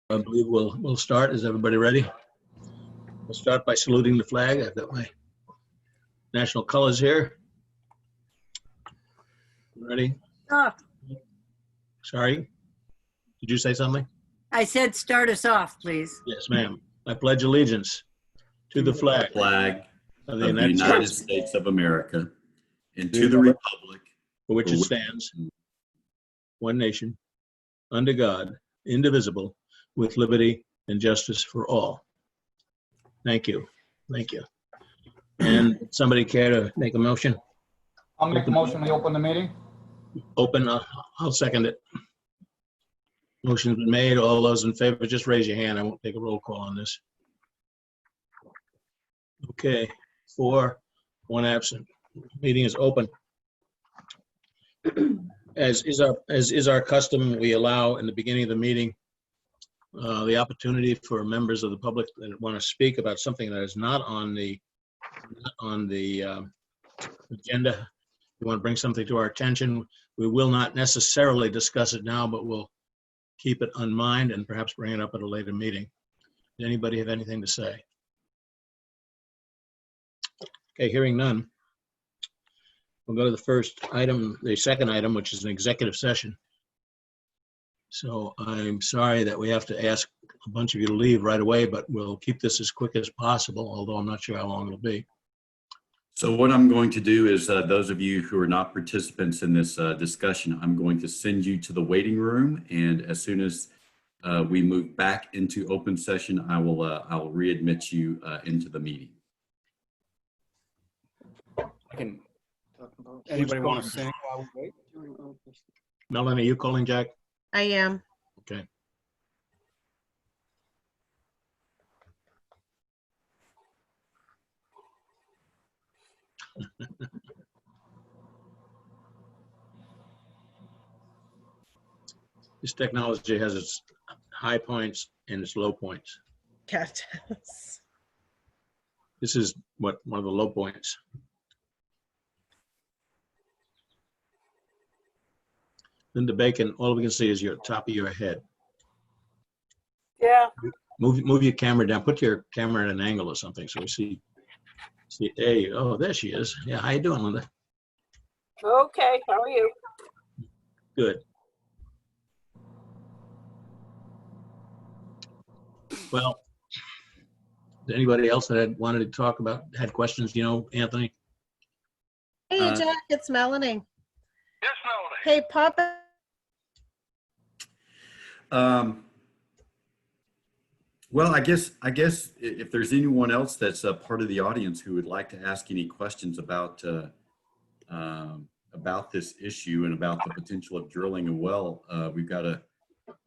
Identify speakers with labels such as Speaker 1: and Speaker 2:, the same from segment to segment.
Speaker 1: I believe we'll start. Is everybody ready? We'll start by saluting the flag. I've got my national colors here. Ready?
Speaker 2: Off.
Speaker 1: Sorry? Did you say something?
Speaker 2: I said start us off, please.
Speaker 1: Yes, ma'am. I pledge allegiance to the flag
Speaker 3: of the United States of America and to the republic
Speaker 1: for which it stands, one nation, under God, indivisible, with liberty and justice for all. Thank you. Thank you. And somebody care to make a motion?
Speaker 4: I'll make a motion to open the meeting.
Speaker 1: Open, I'll second it. Motion's been made. All those in favor, just raise your hand. I won't take a roll call on this. Okay, 4, 1 absent. Meeting is open. As is our custom, we allow in the beginning of the meeting the opportunity for members of the public that want to speak about something that is not on the agenda. If you want to bring something to our attention, we will not necessarily discuss it now, but we'll keep it on mind and perhaps bring it up at a later meeting. Does anybody have anything to say? Okay, hearing none. We'll go to the first item, the second item, which is an executive session. So I'm sorry that we have to ask a bunch of you to leave right away, but we'll keep this as quick as possible, although I'm not sure how long it'll be.
Speaker 3: So what I'm going to do is those of you who are not participants in this discussion, I'm going to send you to the waiting room. And as soon as we move back into open session, I will readmit you into the meeting.
Speaker 4: Anybody want to sing while we wait?
Speaker 1: Melanie, are you calling Jack?
Speaker 5: I am.
Speaker 1: Okay. This technology has its high points and its low points.
Speaker 5: Cat.
Speaker 1: This is one of the low points. Linda Bacon, all we can see is your top of your head.
Speaker 6: Yeah.
Speaker 1: Move your camera down. Put your camera at an angle or something so we see. There you go. Oh, there she is. Yeah, how you doing, Linda?
Speaker 6: Okay. How are you?
Speaker 1: Good. Well, anybody else that wanted to talk about, had questions, Anthony?
Speaker 5: Hey, Jack, it's Melanie.
Speaker 6: Yes, Melanie.
Speaker 5: Hey, Papa.
Speaker 3: Well, I guess if there's anyone else that's a part of the audience who would like to ask any questions about this issue and about the potential of drilling a well, we've got a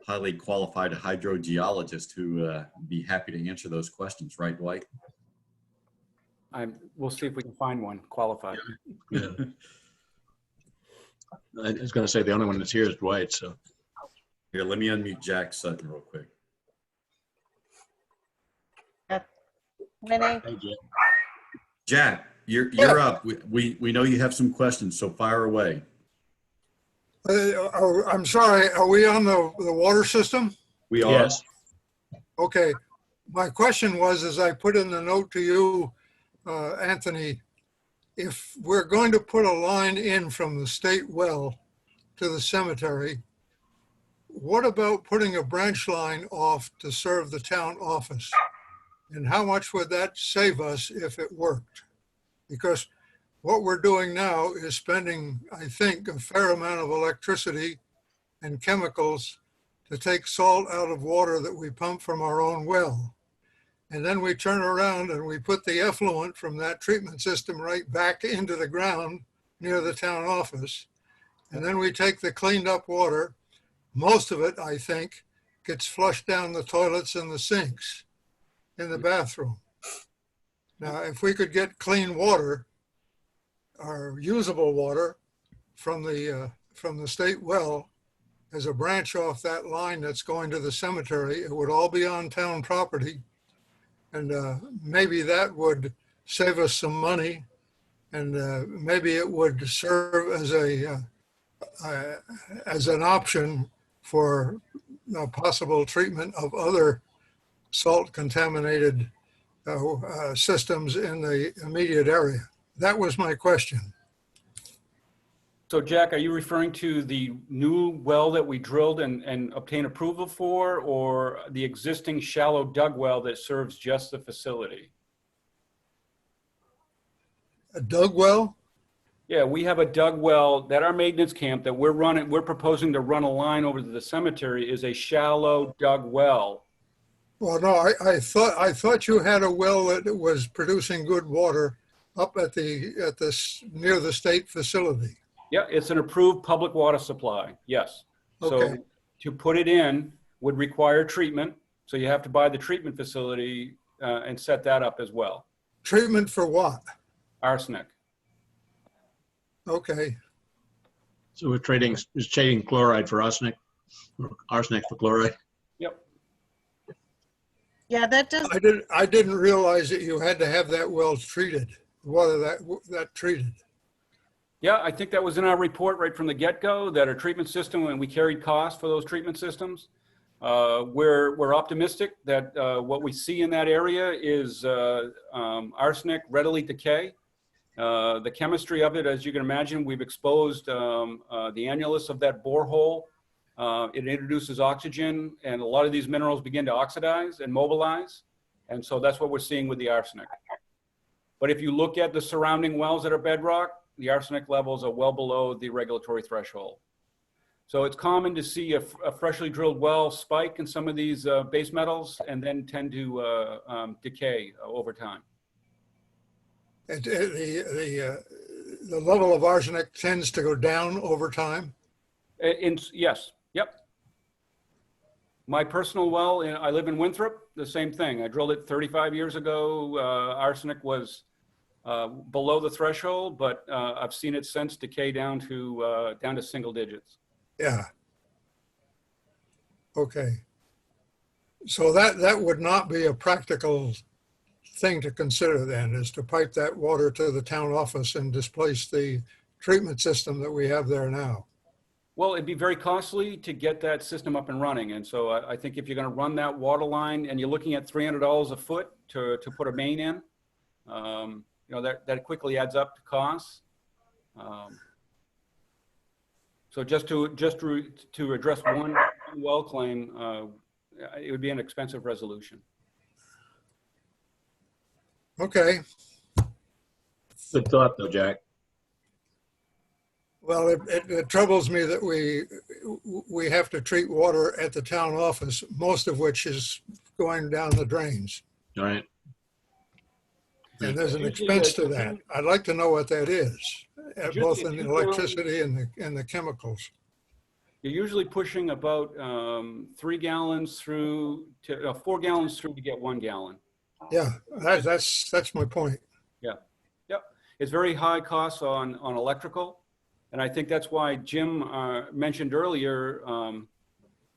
Speaker 3: highly qualified hydrogeologist who would be happy to answer those questions, right, Dwight?
Speaker 4: We'll see if we can find one qualified.
Speaker 1: Yeah. I was going to say the only one that's here is Dwight, so.
Speaker 3: Here, let me unmute Jack Sutton real quick.
Speaker 5: Renee.
Speaker 1: Hey, Jack.
Speaker 3: Jack, you're up. We know you have some questions, so fire away.
Speaker 7: I'm sorry, are we on the water system?
Speaker 3: We are.
Speaker 1: Yes.
Speaker 7: Okay. My question was, as I put in the note to you, Anthony, if we're going to put a line in from the state well to the cemetery, what about putting a branch line off to serve the town office? And how much would that save us if it worked? Because what we're doing now is spending, I think, a fair amount of electricity and chemicals to take salt out of water that we pump from our own well. And then we turn around and we put the effluent from that treatment system right back into the ground near the town office. And then we take the cleaned up water, most of it, I think, gets flushed down the toilets and the sinks in the bathroom. Now, if we could get clean water, or usable water from the state well as a branch off that line that's going to the cemetery, it would all be on town property. And maybe that would save us some money, and maybe it would serve as an option for possible treatment of other salt contaminated systems in the immediate area. That was my question.
Speaker 4: So Jack, are you referring to the new well that we drilled and obtained approval for, or the existing shallow dug well that serves just the facility?
Speaker 7: A dug well?
Speaker 4: Yeah, we have a dug well that our maintenance camp that we're proposing to run a line over to the cemetery is a shallow dug well.
Speaker 7: Well, no, I thought you had a well that was producing good water up at near the state facility.
Speaker 4: Yeah, it's an approved public water supply, yes.
Speaker 7: Okay.
Speaker 4: So to put it in would require treatment. So you have to buy the treatment facility and set that up as well.
Speaker 7: Treatment for what?
Speaker 4: Arsenic.
Speaker 7: Okay.
Speaker 1: So we're trading chloride for arsenic, or arsenic for chloride.
Speaker 4: Yep.
Speaker 5: Yeah, that does,
Speaker 7: I didn't realize that you had to have that well treated, water that treated.
Speaker 4: Yeah, I think that was in our report right from the get-go, that our treatment system, and we carried costs for those treatment systems. We're optimistic that what we see in that area is arsenic readily decay. The chemistry of it, as you can imagine, we've exposed the annulus of that borehole. It introduces oxygen, and a lot of these minerals begin to oxidize and mobilize. And so that's what we're seeing with the arsenic. But if you look at the surrounding wells that are bedrock, the arsenic levels are well below the regulatory threshold. So it's common to see a freshly drilled well spike in some of these base metals and then tend to decay over time.
Speaker 7: The level of arsenic tends to go down over time.
Speaker 4: Yes, yep. My personal well, I live in Winthrop, the same thing. I drilled it 35 years ago. Arsenic was below the threshold, but I've seen it since decay down to single digits.
Speaker 7: Yeah. Okay. So that would not be a practical thing to consider then, is to pipe that water to the town office and displace the treatment system that we have there now.
Speaker 4: Well, it'd be very costly to get that system up and running. And so I think if you're going to run that water line and you're looking at $300 a foot to put a main in, you know, that quickly adds up to costs. So just to address one well claim, it would be an expensive resolution.
Speaker 7: Okay.
Speaker 1: Good thought though, Jack.
Speaker 7: Well, it troubles me that we have to treat water at the town office, most of which is going down the drains.
Speaker 1: All right.
Speaker 7: And there's an expense to that. I'd like to know what that is, both in the electricity and the chemicals.
Speaker 4: You're usually pushing about 3 gallons through to 4 gallons through to get 1 gallon.
Speaker 7: Yeah, that's my point.
Speaker 4: Yeah, yep. It's very high costs on electrical. And I think that's why Jim mentioned earlier,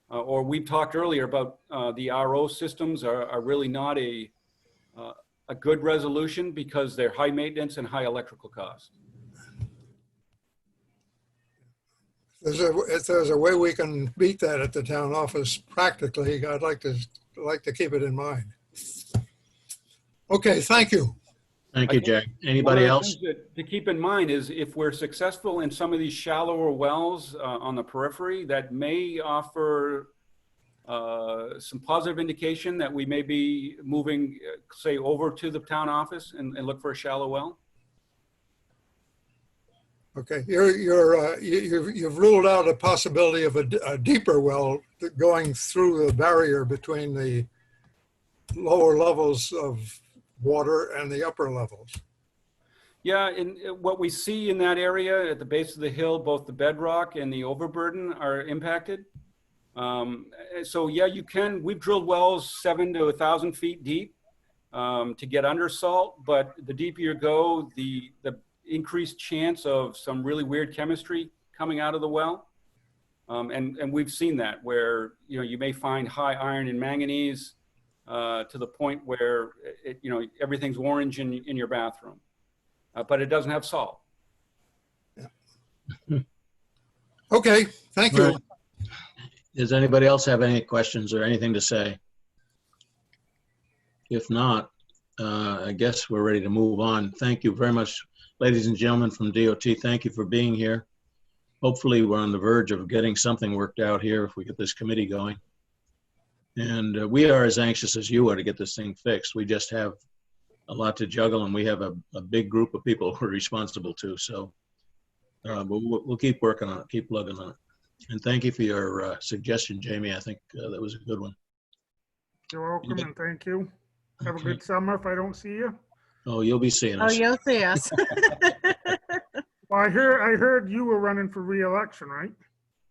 Speaker 4: or we talked earlier about the RO systems are really not a good resolution because they're high maintenance and high electrical costs.
Speaker 7: If there's a way we can beat that at the town office practically, I'd like to keep it in mind. Okay, thank you.
Speaker 1: Thank you, Jack. Anybody else?
Speaker 4: To keep in mind is if we're successful in some of these shallower wells on the periphery, that may offer some positive indication that we may be moving, say, over to the town office and look for a shallow well.
Speaker 7: Okay, you've ruled out a possibility of a deeper well going through the barrier between the lower levels of water and the upper levels.
Speaker 4: Yeah, and what we see in that area at the base of the hill, both the bedrock and the overburden are impacted. So yeah, we've drilled wells 7 to 1,000 feet deep to get under salt, but the deeper you go, the increased chance of some really weird chemistry coming out of the well. And we've seen that where, you know, you may find high iron and manganese to the point where everything's orange in your bathroom, but it doesn't have salt.
Speaker 7: Yeah. Okay, thank you.
Speaker 1: Does anybody else have any questions or anything to say? If not, I guess we're ready to move on. Thank you very much, ladies and gentlemen from DOT. Thank you for being here. Hopefully, we're on the verge of getting something worked out here if we get this committee going. And we are as anxious as you are to get this thing fixed. We just have a lot to juggle, and we have a big group of people we're responsible to. So we'll keep working on it, keep plugging on it. And thank you for your suggestion, Jamie. I think that was a good one.
Speaker 8: You're welcome, and thank you. Have a
Speaker 1: Okay.
Speaker 8: good summer if I don't see you.
Speaker 1: Oh, you'll be seeing
Speaker 5: Oh,
Speaker 1: us.
Speaker 5: you'll see us.
Speaker 8: Well, I heard you were running for re-election, right?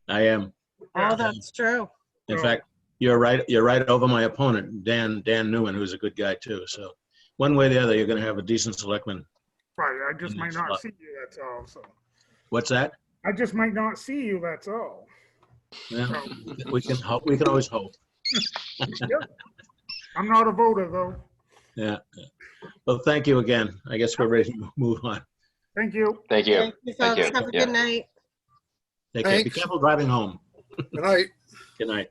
Speaker 1: I am.
Speaker 5: Oh, that's true.
Speaker 1: In
Speaker 8: Oh.
Speaker 1: fact, you're right over my opponent, Dan Newman, who's a good guy too. So one way or the other, you're going to have a decent selectman.
Speaker 8: Right, I just
Speaker 1: In
Speaker 8: might
Speaker 1: this
Speaker 8: not
Speaker 1: slot.
Speaker 8: see you, that's all, so.
Speaker 1: What's that?
Speaker 8: I just might not see you, that's all.
Speaker 1: Yeah, we can hope. We can always hope.
Speaker 8: I'm not a voter, though.
Speaker 1: Yeah. Well, thank you again. I guess we're ready to move on.
Speaker 8: Thank you.
Speaker 9: Thank you.
Speaker 5: Thank you,
Speaker 9: Thank
Speaker 5: folks.
Speaker 9: you.
Speaker 5: Have a
Speaker 9: Yeah.
Speaker 5: good night.
Speaker 1: Take care. Be
Speaker 7: Thanks.
Speaker 1: careful driving home.
Speaker 7: Good night.
Speaker 1: Good night.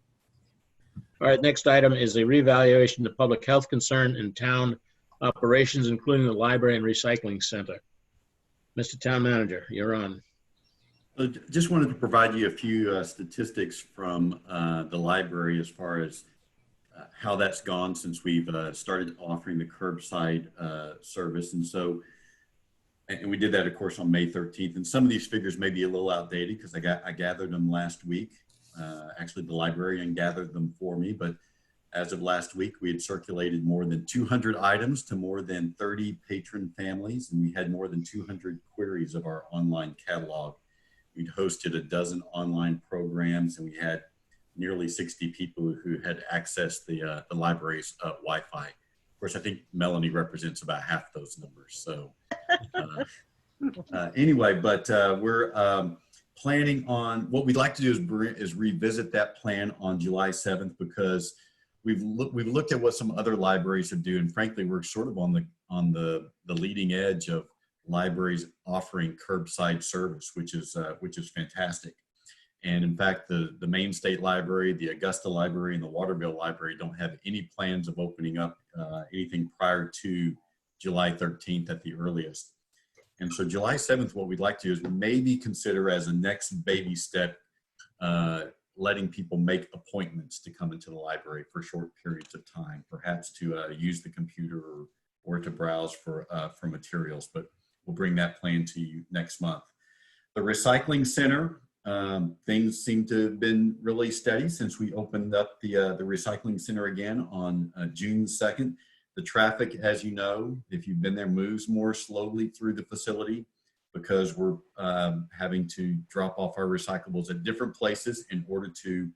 Speaker 1: All right, next item is the reevaluation of public health concern in town operations, including the library and recycling center. Mr. Town Manager, you're on.
Speaker 3: Just wanted to provide you a few statistics from the library as far as how that's gone since we've started offering the curbside service. And we did that, of course, on May 13th. And some of these figures may be a little outdated because I gathered them last week. Actually, the librarian gathered them for me. But as of last week, we had circulated more than 200 items to more than 30 patron families. And we had more than 200 queries of our online catalog. We'd hosted a dozen online programs, and we had nearly 60 people who had accessed the library's Wi-Fi. Of course, I think Melanie represents about half those numbers. So anyway, but we're planning on, what we'd like to do is revisit that plan on July 7th, because we've looked at what some other libraries have done, and frankly, we're sort of on the leading edge of libraries offering curbside service, which is fantastic. And in fact, the Maine State Library, the Augusta Library, and the Waterville Library don't have any plans of opening up anything prior to July 13th at the earliest. And so July 7th, what we'd like to do is maybe consider as a next baby step, letting people make appointments to come into the library for short periods of time, perhaps to use the computer or to browse for materials. But we'll bring that plan to you next month. The recycling center, things seem to have been really steady since we opened up the recycling center again on June 2nd. The traffic, as you know, if you've been there, moves more slowly through the facility because we're having to drop off our recyclables at different places in order to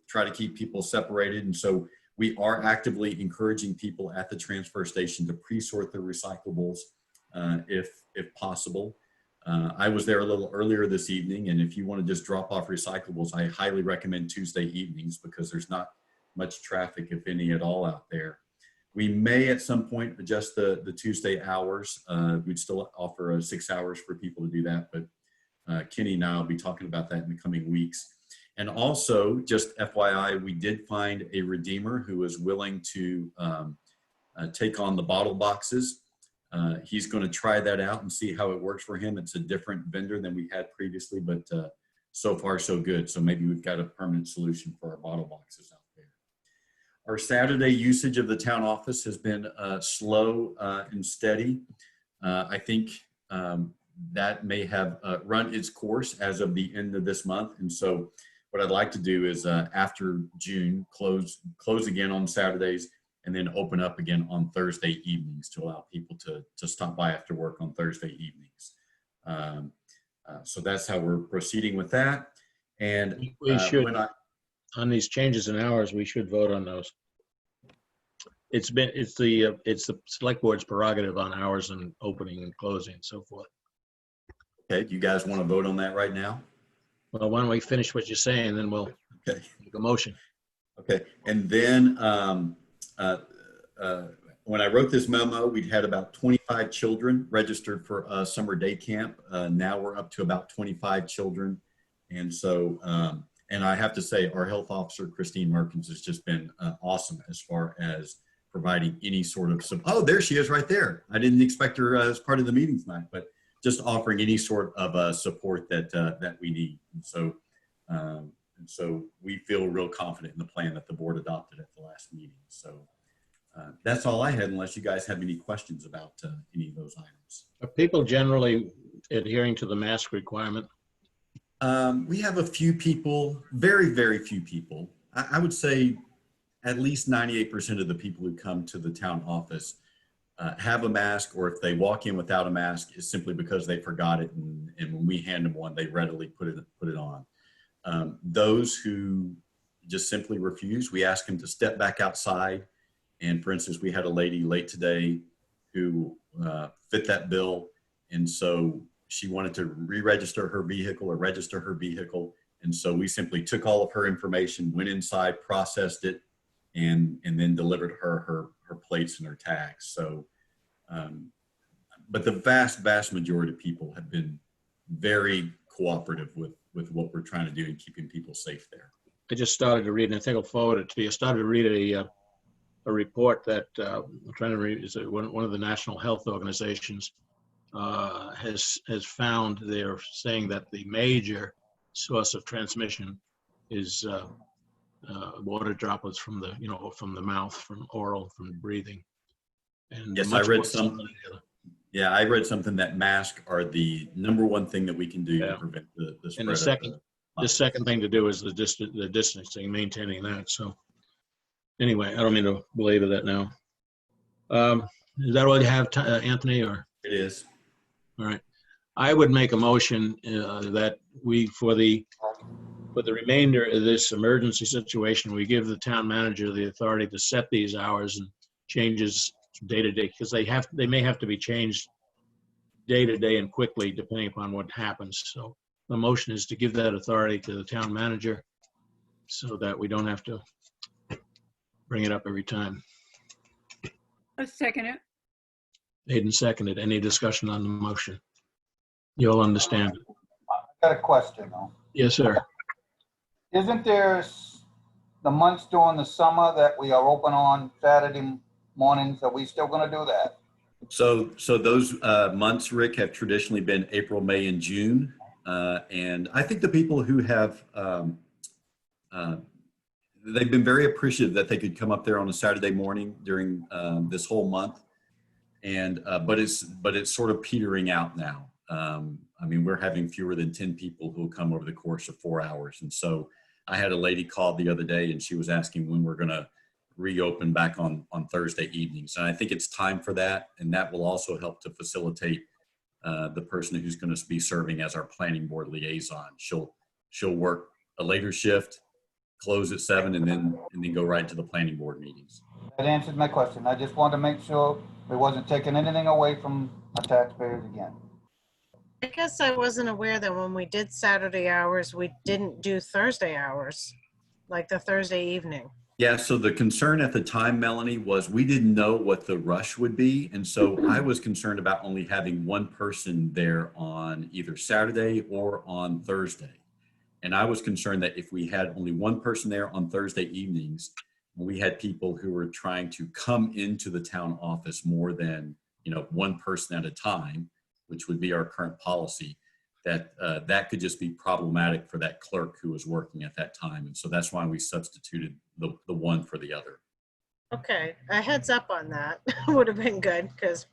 Speaker 3: try to keep people separated. And so we are actively encouraging people at the transfer station to pre-sort their recyclables if possible. I was there a little earlier this evening, and if you want to just drop off recyclables, I highly recommend Tuesday evenings because there's not much traffic, if any at all, out there. We may at some point adjust the Tuesday hours. We'd still offer 6 hours for people to do that, but Kenny and I will be talking about that in the coming weeks. And also, just FYI, we did find a redeemer who is willing to take on the bottle boxes. He's going to try that out and see how it works for him. It's a different vendor than we had previously, but so far so good. So maybe we've got a permanent solution for our bottle boxes out there. Our Saturday usage of the town office has been slow and steady. I think that may have run its course as of the end of this month. And so what I'd like to do is after June, close again on Saturdays, and then open up again on Thursday evenings to allow people to stop by after work on Thursday evenings. So that's how we're proceeding with that. And
Speaker 1: We should, on these changes in hours, we should vote on those. It's the select board's prerogative on hours and opening and closing and so forth.
Speaker 3: okay, do you guys want to vote on that right now?
Speaker 1: Well, why don't we finish what you're saying, then we'll
Speaker 3: Okay.
Speaker 1: make a motion.
Speaker 3: Okay, and then when I wrote this memo, we'd had about 25 children registered for a summer day camp. Now we're up to about 25 children. And so And I have to say, our health officer, Christine Merkins, has just been awesome as far as providing any sort of, oh, there she is right there. I didn't expect her as part of the meeting tonight, but just offering any sort of support that we need. And so we feel real confident in the plan that the board adopted at the last meeting. So that's all I had, unless you guys have any questions about any of those items.
Speaker 1: Are people generally adhering to the mask requirement?
Speaker 3: We have a few people, very, very few people. I would say at least 98% of the people who come to the town office have a mask, or if they walk in without a mask, is simply because they forgot it, and when we hand them one, they readily put it on. Those who just simply refuse, we ask them to step back outside. And for instance, we had a lady late today who fit that bill, and so she wanted to re-register her vehicle or register her vehicle. And so we simply took all of her information, went inside, processed it, and then delivered her plates and her tags. So, but the vast majority of people have been very cooperative with what we're trying to do in keeping people safe there.
Speaker 1: I just started to read, and I think I'll forward it to you. I started to read a report that I'm trying to read, is one of the national health organizations has found. They're saying that the major source of transmission is water droplets from the mouth, from oral, from breathing. And
Speaker 3: Yes, I read some. Yeah, I read something that masks are the #1 thing that we can do to prevent the spread.
Speaker 1: And the second thing to do is the distancing, maintaining that. So anyway, I don't mean to belabor that now. Is that all you have, Anthony, or?
Speaker 3: It is.
Speaker 1: All right. I would make a motion that we, for the remainder of this emergency situation, we give the town manager the authority to set these hours and changes day to day, because they may have to be changed day to day and quickly depending upon what happens. So the motion is to give that authority to the town manager so that we don't have to bring it up every time.
Speaker 2: Let's second it.
Speaker 1: Made and seconded. Any discussion on the motion? You'll understand.
Speaker 9: I got a question though.
Speaker 1: Yes, sir.
Speaker 9: Isn't there the months during the summer that we are open on Saturday mornings? Are we still gonna do that?
Speaker 3: So those months, Rick, have traditionally been April, May, and June. And I think the people who have, they've been very appreciative that they could come up there on a Saturday morning during this whole month. And but it's sort of petering out now. I mean, we're having fewer than 10 people who will come over the course of 4 hours. And so I had a lady call the other day, and she was asking when we're going to reopen back on Thursday evenings. And I think it's time for that. And that will also help to facilitate the person who's going to be serving as our planning board liaison. She'll work a later shift, close at 7, and then go right to the planning board meetings.
Speaker 9: That answered my question. I just wanted to make sure we wasn't taking anything away from our taxpayers again.
Speaker 5: I guess I wasn't aware that when we did Saturday hours, we didn't do Thursday hours, like the Thursday evening.
Speaker 3: Yeah, so the concern at the time, Melanie, was we didn't know what the rush would be. And so I was concerned about only having one person there on either Saturday or on Thursday. And I was concerned that if we had only one person there on Thursday evenings, we had people who were trying to come into the town office more than, one person at a time, which would be our current policy, that could just be problematic for that clerk who was working at that time. And so that's why we substituted the one for the other.
Speaker 5: Okay, a heads up on that would have been good, because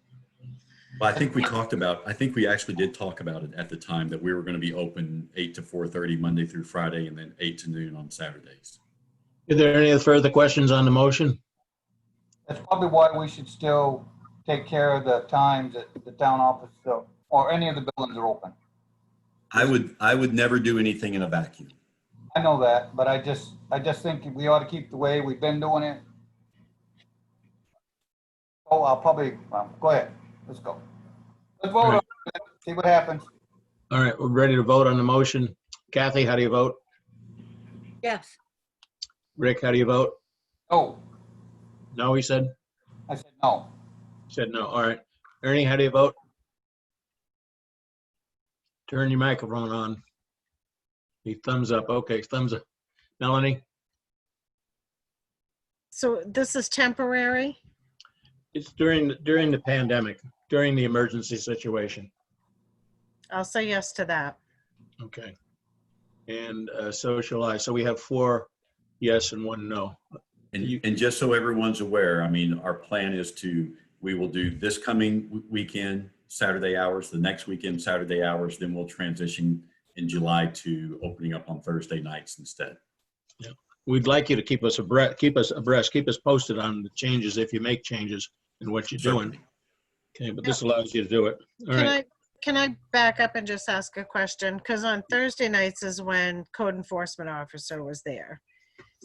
Speaker 3: Well, I think we actually did talk about it at the time, that we were going to be open 8 to 4:30 Monday through Friday, and then 8 to noon on Saturdays.
Speaker 1: Are there any further questions on the motion?
Speaker 9: That's probably why we should still take care of the times that the town office or any of the buildings are open.
Speaker 3: I would never do anything in a vacuum.
Speaker 9: I know that, but I just think we ought to keep the way we've been doing it. Oh, I'll probably, go ahead. Let's go. Let's vote on it. See what happens.
Speaker 1: All right, we're ready to vote on the motion. Kathy, how do you vote?
Speaker 2: Yes.
Speaker 1: Rick, how do you vote?
Speaker 9: Oh,
Speaker 1: No, he said?
Speaker 9: I said no.
Speaker 1: Said no. All right. Ernie, how do you vote? Turn your microphone on. The thumbs up. Okay, thumbs up. Melanie?
Speaker 5: So this is temporary?
Speaker 1: It's during the pandemic, during the emergency situation.
Speaker 5: I'll say yes to that.
Speaker 1: Okay. And socialize. So we have 4 yes and 1 no.
Speaker 3: And just so everyone's aware, I mean, our plan is we will do this coming weekend, Saturday hours, the next weekend, Saturday hours, then we'll transition in July to opening up on Thursday nights instead.
Speaker 1: Yeah. We'd like you to keep us abreast, keep us posted on the changes if you make changes in what you're doing.
Speaker 3: Certainly.
Speaker 1: Okay, but this allows you to do it. All right.
Speaker 5: Can I back up and just ask a question? Because on Thursday nights is when code enforcement officer was there.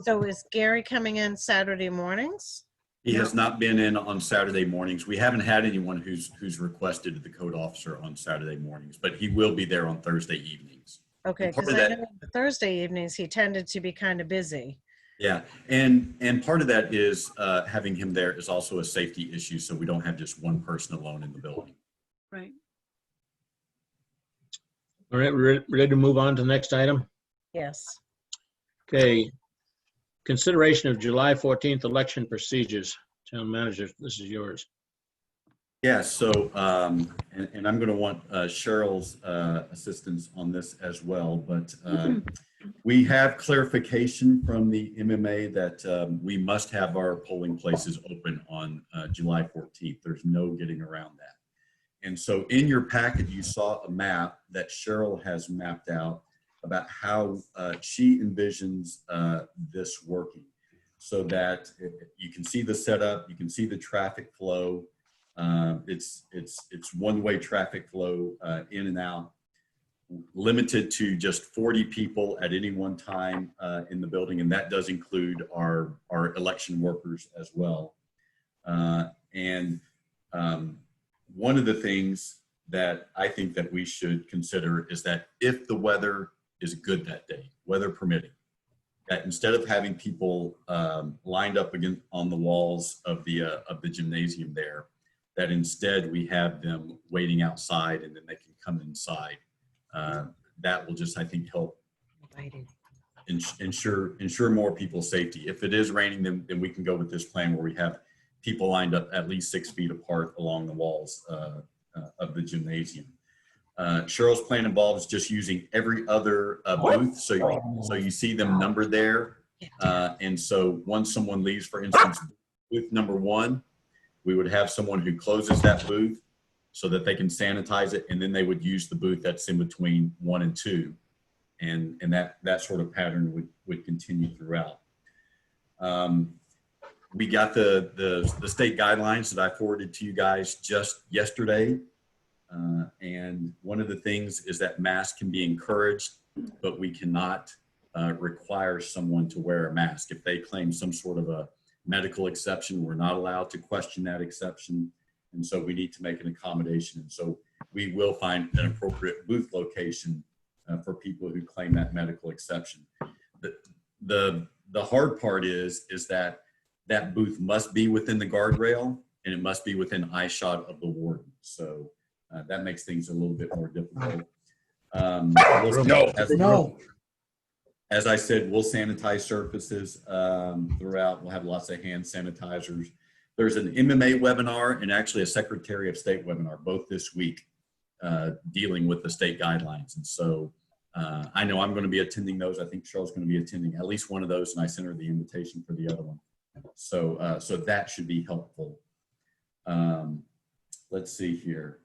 Speaker 5: So is Gary coming in Saturday mornings?
Speaker 3: He has not been in on Saturday mornings. We haven't had anyone who's requested the code officer on Saturday mornings, but he will be there on Thursday evenings.
Speaker 5: Okay,
Speaker 3: And part
Speaker 5: because
Speaker 3: of
Speaker 5: I
Speaker 3: that-
Speaker 5: know Thursday evenings, he tended to be kind of busy.
Speaker 3: Yeah, and part of that is having him there is also a safety issue, so we don't have just one person alone in the building.
Speaker 2: Right.
Speaker 1: All right, we're ready to move on to the next item?
Speaker 5: Yes.
Speaker 1: Okay. Consideration of July 14th election procedures. Town manager, this is yours.
Speaker 3: Yeah, so, and I'm going to want Cheryl's assistance on this as well, but we have clarification from the MMA that we must have our polling places open on July 14th. There's no getting around that. And so in your packet, you saw a map that Cheryl has mapped out about how she envisions this working, so that you can see the setup, you can see the traffic flow. It's one-way traffic flow in and out, limited to just 40 people at any one time in the building, and that does include our election workers as well. One of the things that I think that we should consider is that if the weather is good that day, weather permitting, that instead of having people lined up again on the walls of the gymnasium there, that instead we have them waiting outside and then they can come inside. That will just, I think, help ensure more people's safety. If it is raining, then we can go with this plan where we have people lined up at least 6 feet apart along the walls of the gymnasium. Cheryl's plan involves just using every other booth, so you see them numbered there. And so once someone leaves, for instance, booth number 1, we would have someone who closes that booth so that they can sanitize it, and then they would use the booth that's in between 1 and 2, and that sort of pattern would continue throughout. We got the state guidelines that I forwarded to you guys just yesterday. And one of the things is that masks can be encouraged, but we cannot require someone to wear a mask. If they claim some sort of a medical exception, we're not allowed to question that exception. And so we need to make an accommodation. And so we will find an appropriate booth location for people who claim that medical exception. The hard part is that booth must be within the guardrail and it must be within eyeshot of the warden. So that makes things a little bit more difficult. As I said, we'll sanitize surfaces throughout. We'll have lots of hand sanitizers. There's an MMA webinar and actually a Secretary of State webinar, both this week, dealing with the state guidelines. And so I know I'm going to be attending those. I think Cheryl's going to be attending at least one of those, and I sent her the invitation for the other one. So so that should be helpful. Let's see here.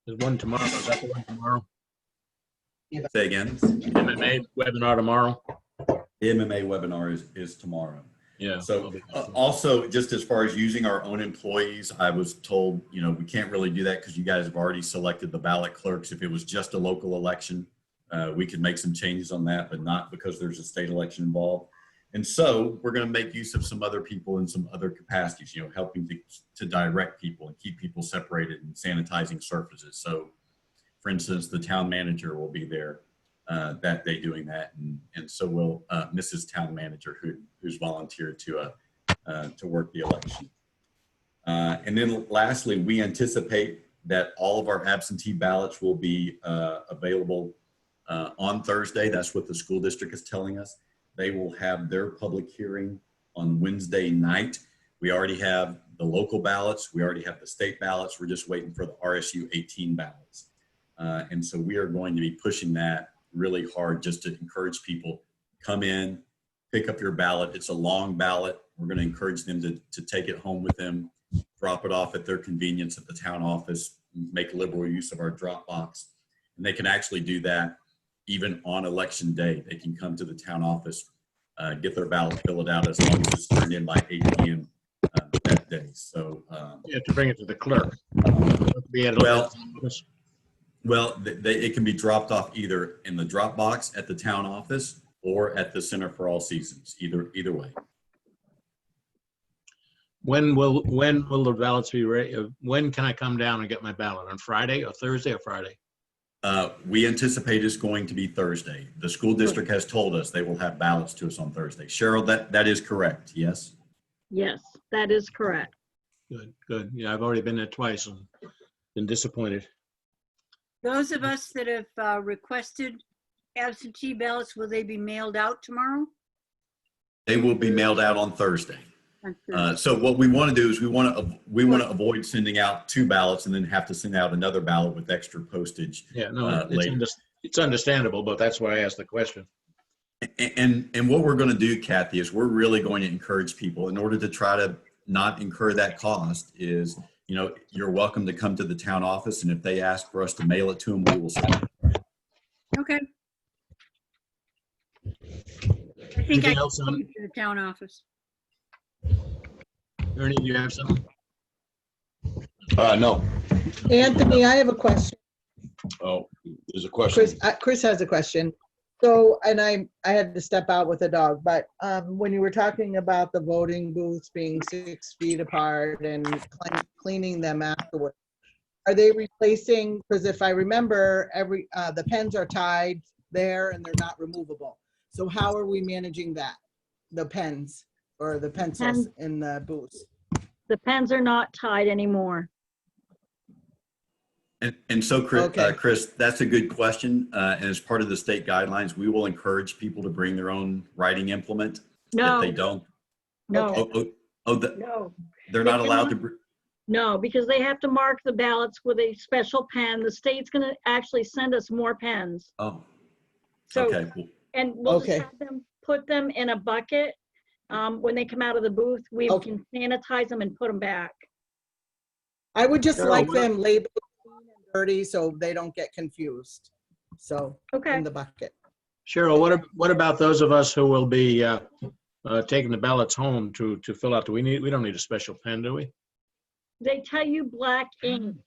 Speaker 1: There's one tomorrow. Is that the one tomorrow?
Speaker 3: Say again.
Speaker 1: MMA webinar tomorrow?
Speaker 3: The MMA webinar is tomorrow.
Speaker 1: Yeah.
Speaker 3: So also, just as far as using our own employees, I was told, we can't really do that because you guys have already selected the ballot clerks. If it was just a local election, we could make some changes on that, but not because there's a state election involved. And so we're going to make use of some other people in some other capacities, helping to direct people and keep people separated and sanitizing surfaces. So for instance, the town manager will be there that day doing that. And so will Mrs. Town Manager who's volunteered to work the election. And then lastly, we anticipate that all of our absentee ballots will be available On Thursday, that's what the school district is telling us. They will have their public hearing on Wednesday night. We already have the local ballots. We already have the state ballots. We're just waiting for the RSU 18 ballots. And so we are going to be pushing that really hard just to encourage people, come in, pick up your ballot. It's a long ballot. We're going to encourage them to take it home with them, drop it off at their convenience at the town office, make liberal use of our drop box. And they can actually do that even on election day. They can come to the town office, get their ballot, fill it out as long as it's turned in by 8 p.m. That day. So
Speaker 1: You have to bring it to the clerk.
Speaker 3: Well, it can be dropped off either in the drop box at the town office or at the Center for All Seasons, either way.
Speaker 1: When will the ballots be ready? When can I come down and get my ballot? On Friday or Thursday or Friday?
Speaker 3: We anticipate it's going to be Thursday. The school district has told us they will have ballots to us on Thursday. Cheryl, that is correct, yes?
Speaker 10: Yes, that is correct.
Speaker 1: Good. Yeah, I've already been there twice and been disappointed.
Speaker 2: Those of us that have requested absentee ballots, will they be mailed out tomorrow?
Speaker 3: They will be mailed out on Thursday.
Speaker 2: On Thursday.
Speaker 3: So what we want to do is we want to avoid sending out 2 ballots and then have to send out another ballot with extra postage.
Speaker 1: Yeah, no,
Speaker 3: later.
Speaker 1: it's understandable, but that's why I asked the question.
Speaker 3: And what we're going to do, Kathy, is we're really going to encourage people in order to try to not incur that cost is, you're welcome to come to the town office. And if they ask for us to mail it to them, we will send it.
Speaker 2: Okay. I think
Speaker 1: Anything
Speaker 2: I
Speaker 1: else
Speaker 2: can
Speaker 1: on-
Speaker 2: come to the town office.
Speaker 1: Ernie, do you have something?
Speaker 11: No.
Speaker 12: Anthony, I have a question.
Speaker 11: Oh, there's a question.
Speaker 12: Chris has a question. So, and I had to step out with a dog, but when you were talking about the voting booths being 6 feet apart and cleaning them afterwards, are they replacing, because if I remember, the pens are tied there and they're not removable. So how are we managing that? The pens or the pencils in the booths?
Speaker 10: The pens are not tied anymore.
Speaker 3: And so, Chris,
Speaker 12: Okay.
Speaker 3: Chris, that's a good question. And as part of the state guidelines, we will encourage people to bring their own writing implement.
Speaker 10: No.
Speaker 3: If they don't,
Speaker 10: No, no,
Speaker 3: they're
Speaker 10: They
Speaker 3: not allowed to.
Speaker 10: cannot. No, because they have to mark the ballots with a special pen. The state's gonna actually send us more pens.
Speaker 3: Oh,
Speaker 10: So,
Speaker 3: okay. Cool.
Speaker 10: and we'll just
Speaker 12: Okay.
Speaker 10: have them put them in a bucket. When they come out of the booth, we
Speaker 12: Okay.
Speaker 10: can sanitize them and put them back.
Speaker 12: I would just
Speaker 1: Cheryl,
Speaker 12: like
Speaker 1: what-
Speaker 12: them labeled clean and dirty so they don't get confused. So
Speaker 10: Okay.
Speaker 12: in the bucket.
Speaker 1: Cheryl, what about those of us who will be taking the ballots home to fill out? We don't need a special pen, do we?
Speaker 10: They tell you black ink.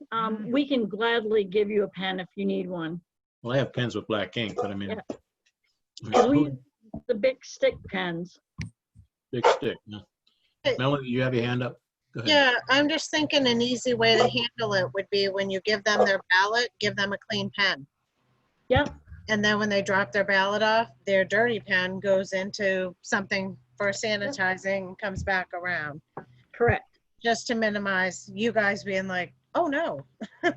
Speaker 10: We can gladly give you a pen if you need one.
Speaker 1: Well, I have pens with black ink, but I mean,
Speaker 10: Yeah. 'Cause we use the big stick pens.
Speaker 1: big stick. Yeah. Melanie, you have your hand up? Go ahead.
Speaker 5: Yeah, I'm just thinking an easy way to handle it would be when you give them their ballot, give them a clean pen.
Speaker 10: Yep.
Speaker 5: And then when they drop their ballot off, their dirty pen goes into something for sanitizing and comes back around.
Speaker 10: Correct.
Speaker 5: Just to minimize you guys being like, oh no,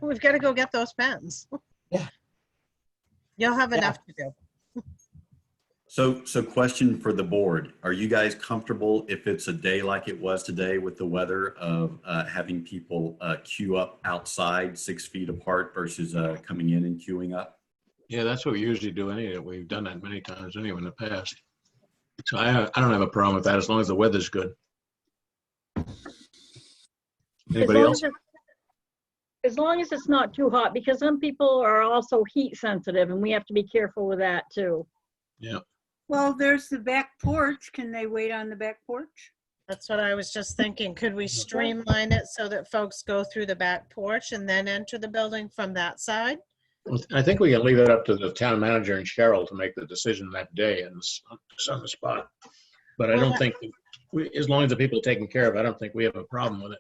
Speaker 5: we've got to go get those pens.
Speaker 12: Yeah.
Speaker 5: You'll have enough to do.
Speaker 3: So question for the board. Are you guys comfortable if it's a day like it was today with the weather of having people queue up outside 6 feet apart versus coming in and queuing up?
Speaker 1: Yeah, that's what we usually do anyway. We've done that many times anyway in the past. So I don't have a problem with that as long as the weather's good. Anybody else?
Speaker 10: As long as it's not too hot, because some people are also heat sensitive and we have to be careful with that too.
Speaker 1: Yeah.
Speaker 2: Well, there's the back porch. Can they wait on the back porch?
Speaker 5: That's what I was just thinking. Could we streamline it so that folks go through the back porch and then enter the building from that side?
Speaker 1: Well, I think we can leave it up to the town manager and Cheryl to make the decision that day and it's on the spot. But I
Speaker 5: Well,
Speaker 1: don't think, as long as the people are taken care of, I don't think we have a problem with it.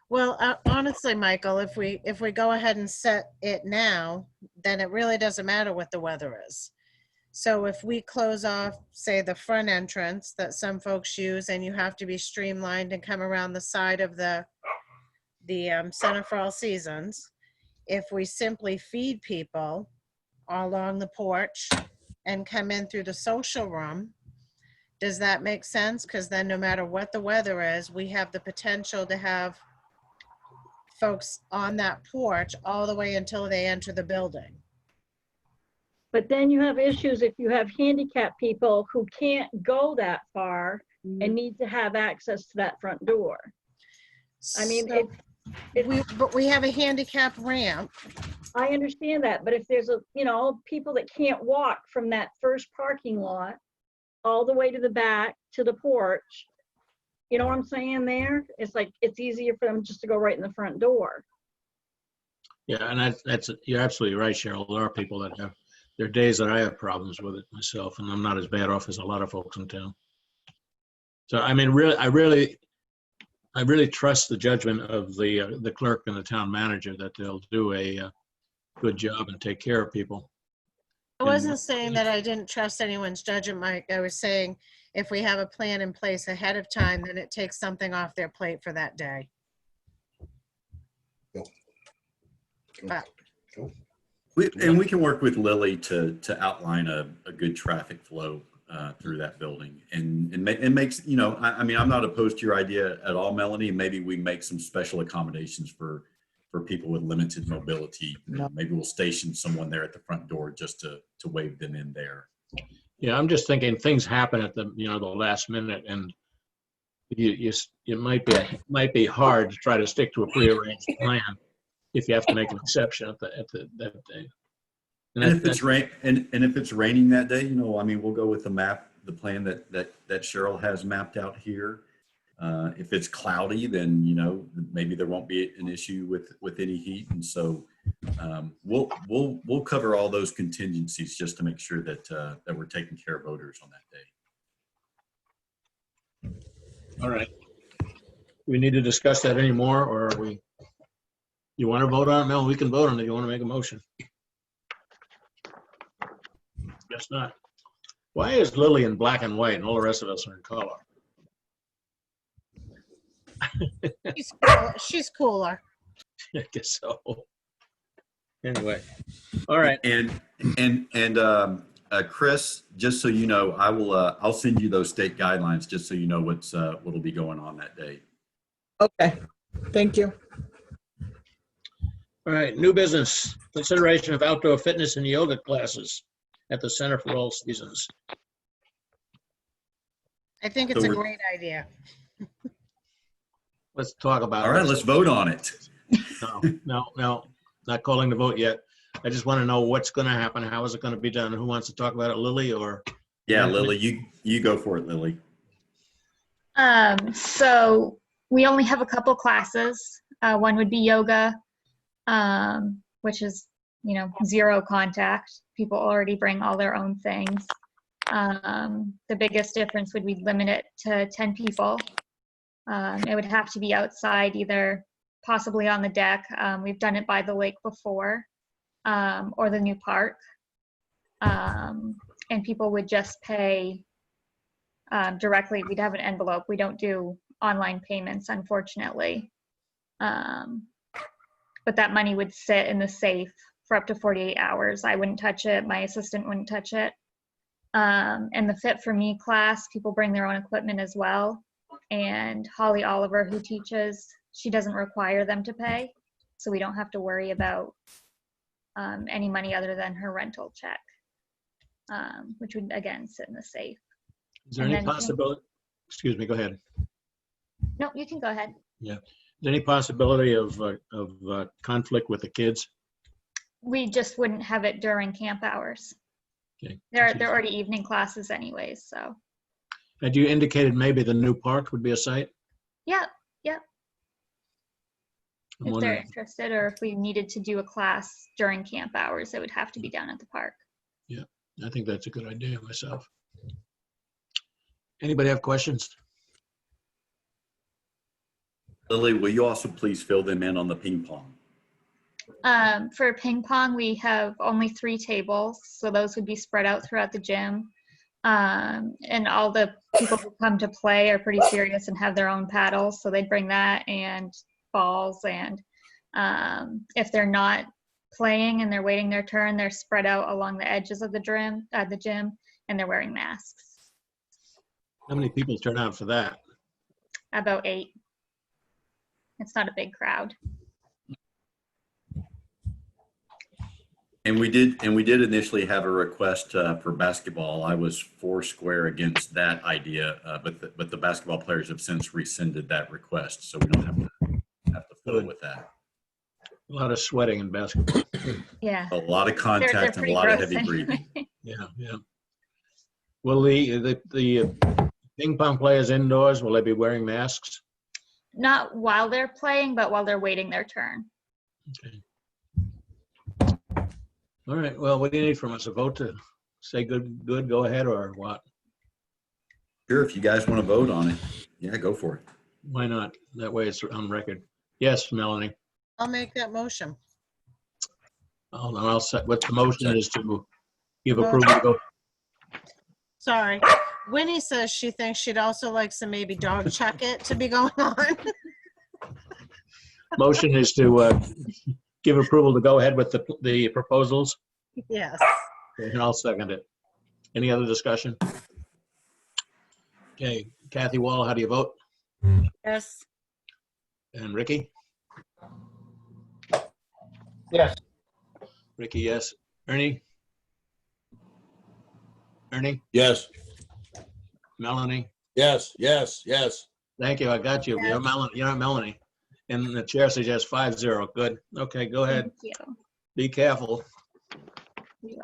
Speaker 5: Well, honestly, Michael, if we go ahead and set it now, then it really doesn't matter what the weather is. So if we close off, say, the front entrance that some folks use, and you have to be streamlined and come around the side of the Center for All Seasons, if we simply feed people along the porch and come in through the social room. Does that make sense? Because then no matter what the weather is, we have the potential to have folks on that porch all the way until they enter the building.
Speaker 10: But then you have issues if you have handicapped people who can't go that far and need to have access to that front door. I mean,
Speaker 5: So but we have a handicap ramp.
Speaker 10: I understand that, but if there's people that can't walk from that first parking lot all the way to the back to the porch, you know what I'm saying there? It's like, it's easier for them just to go right in the front door.
Speaker 1: Yeah, and you're absolutely right, Cheryl. There are people that have, there are days that I have problems with it myself, and I'm not as bad off as a lot of folks in town. So, I mean, I really trust the judgment of the clerk and the town manager that they'll do a good job and take care of people.
Speaker 5: I wasn't saying that I didn't trust anyone's judgment, Mike. I was saying if we have a plan in place ahead of time, then it takes something off their plate for that day. But
Speaker 3: We can work with Lily to outline a good traffic flow through that building, and it makes, I mean, I'm not opposed to your idea at all, Melanie. Maybe we make some special accommodations for people with limited mobility. Maybe we'll station someone there at the front door just to wave them in there.
Speaker 1: Yeah, I'm just thinking things happen at the last minute, and it might be hard to try to stick to a prearranged plan if you have to make an exception at that day.
Speaker 3: And if it's raining that day, I mean, we'll go with the plan that Cheryl has mapped out here. If it's cloudy, then maybe there won't be an issue with any heat, and so we'll cover all those contingencies just to make sure that we're taking care of voters on that day.
Speaker 1: All right. We need to discuss that anymore, or are we? You want to vote on it, Mel? We can vote on it. You want to make a motion? Guess not. Why is Lily in black and white and all the rest of us are in color?
Speaker 5: she's cooler.
Speaker 1: I guess so. Anyway, all right.
Speaker 3: And Chris, just so you know, I'll send you those state guidelines just so you know what'll be going on that day.
Speaker 12: Okay, thank you.
Speaker 1: All right, new business, consideration of outdoor fitness and yoga classes at the Center for All Seasons.
Speaker 5: I think it's a great idea.
Speaker 1: Let's talk about it.
Speaker 3: All right, let's vote on it.
Speaker 1: No, not calling the vote yet. I just want to know what's going to happen. How is it going to be done? Who wants to talk about it, Lily or?
Speaker 3: Yeah, Lily, you go for it, Lily.
Speaker 13: So we only have a couple classes. One would be yoga, which is, zero contact. People already bring all their own things. The biggest difference would be limit it to 10 people. It would have to be outside, either possibly on the deck. We've done it by the lake before, or the new park. And people would just pay directly. We'd have an envelope. We don't do online payments, unfortunately. But that money would sit in the safe for up to 48 hours. I wouldn't touch it. My assistant wouldn't touch it. And the Fit for Me class, people bring their own equipment as well. And Holly Oliver, who teaches, she doesn't require them to pay. So we don't have to worry about any money other than her rental check, which would, again, sit in the safe.
Speaker 1: Is there any possibility? Excuse me, go ahead.
Speaker 13: No, you can go ahead.
Speaker 1: Yeah. Is there any possibility of conflict with the kids?
Speaker 13: We just wouldn't have it during camp hours.
Speaker 1: Okay.
Speaker 13: They're already evening classes anyways, so.
Speaker 1: Had you indicated maybe the new park would be a site?
Speaker 13: Yeah.
Speaker 1: I'm
Speaker 13: If they're
Speaker 1: wondering.
Speaker 13: interested, or if we needed to do a class during camp hours, it would have to be down at the park.
Speaker 1: Yeah, I think that's a good idea myself. Anybody have questions?
Speaker 3: Lily, will you also please fill them in on the ping pong?
Speaker 13: For ping pong, we have only 3 tables, so those would be spread out throughout the gym. And all the people who come to play are pretty serious and have their own paddles, so they'd bring that and balls. And if they're not playing and they're waiting their turn, they're spread out along the edges of the gym, and they're wearing masks.
Speaker 1: How many people turn out for that?
Speaker 13: About 8. It's not a big crowd.
Speaker 3: And we did initially have a request for basketball. I was 4 square against that idea, but the basketball players have since rescinded that request, so we don't have to fiddle with that.
Speaker 1: A lot of sweating in basketball.
Speaker 13: Yeah.
Speaker 3: A lot of contact and a
Speaker 13: pretty
Speaker 3: lot of
Speaker 13: gross
Speaker 3: heavy
Speaker 13: anyway.
Speaker 3: breathing.
Speaker 1: Yeah. Will the ping pong players indoors, will they be wearing masks?
Speaker 13: Not while they're playing, but while they're waiting their turn.
Speaker 1: Okay. All right, well, what do you need from us? A vote to say good, go ahead, or what?
Speaker 3: Sure, if you guys want to vote on it, yeah, go for it.
Speaker 1: Why not? That way it's on record. Yes, Melanie.
Speaker 5: I'll make that motion.
Speaker 1: I'll set, what the motion is to give approval to go.
Speaker 5: Sorry. Winnie says she thinks she'd also like some maybe dog chuck it to be going on.
Speaker 1: Motion is to give approval to go ahead with the proposals,
Speaker 5: Yes.
Speaker 1: and I'll second it. Any other discussion? Okay, Kathy Wall, how do you vote?
Speaker 2: Yes.
Speaker 1: And Ricky?
Speaker 9: Yes.
Speaker 1: Ricky, yes. Ernie? Ernie?
Speaker 11: Yes,
Speaker 1: Melanie?
Speaker 11: yes.
Speaker 1: Thank you, I got you. You're Melanie. You're Melanie. And the chair suggests 5-0. Good. Okay, go ahead.
Speaker 13: Thank you.
Speaker 1: Be careful.
Speaker 13: Yeah.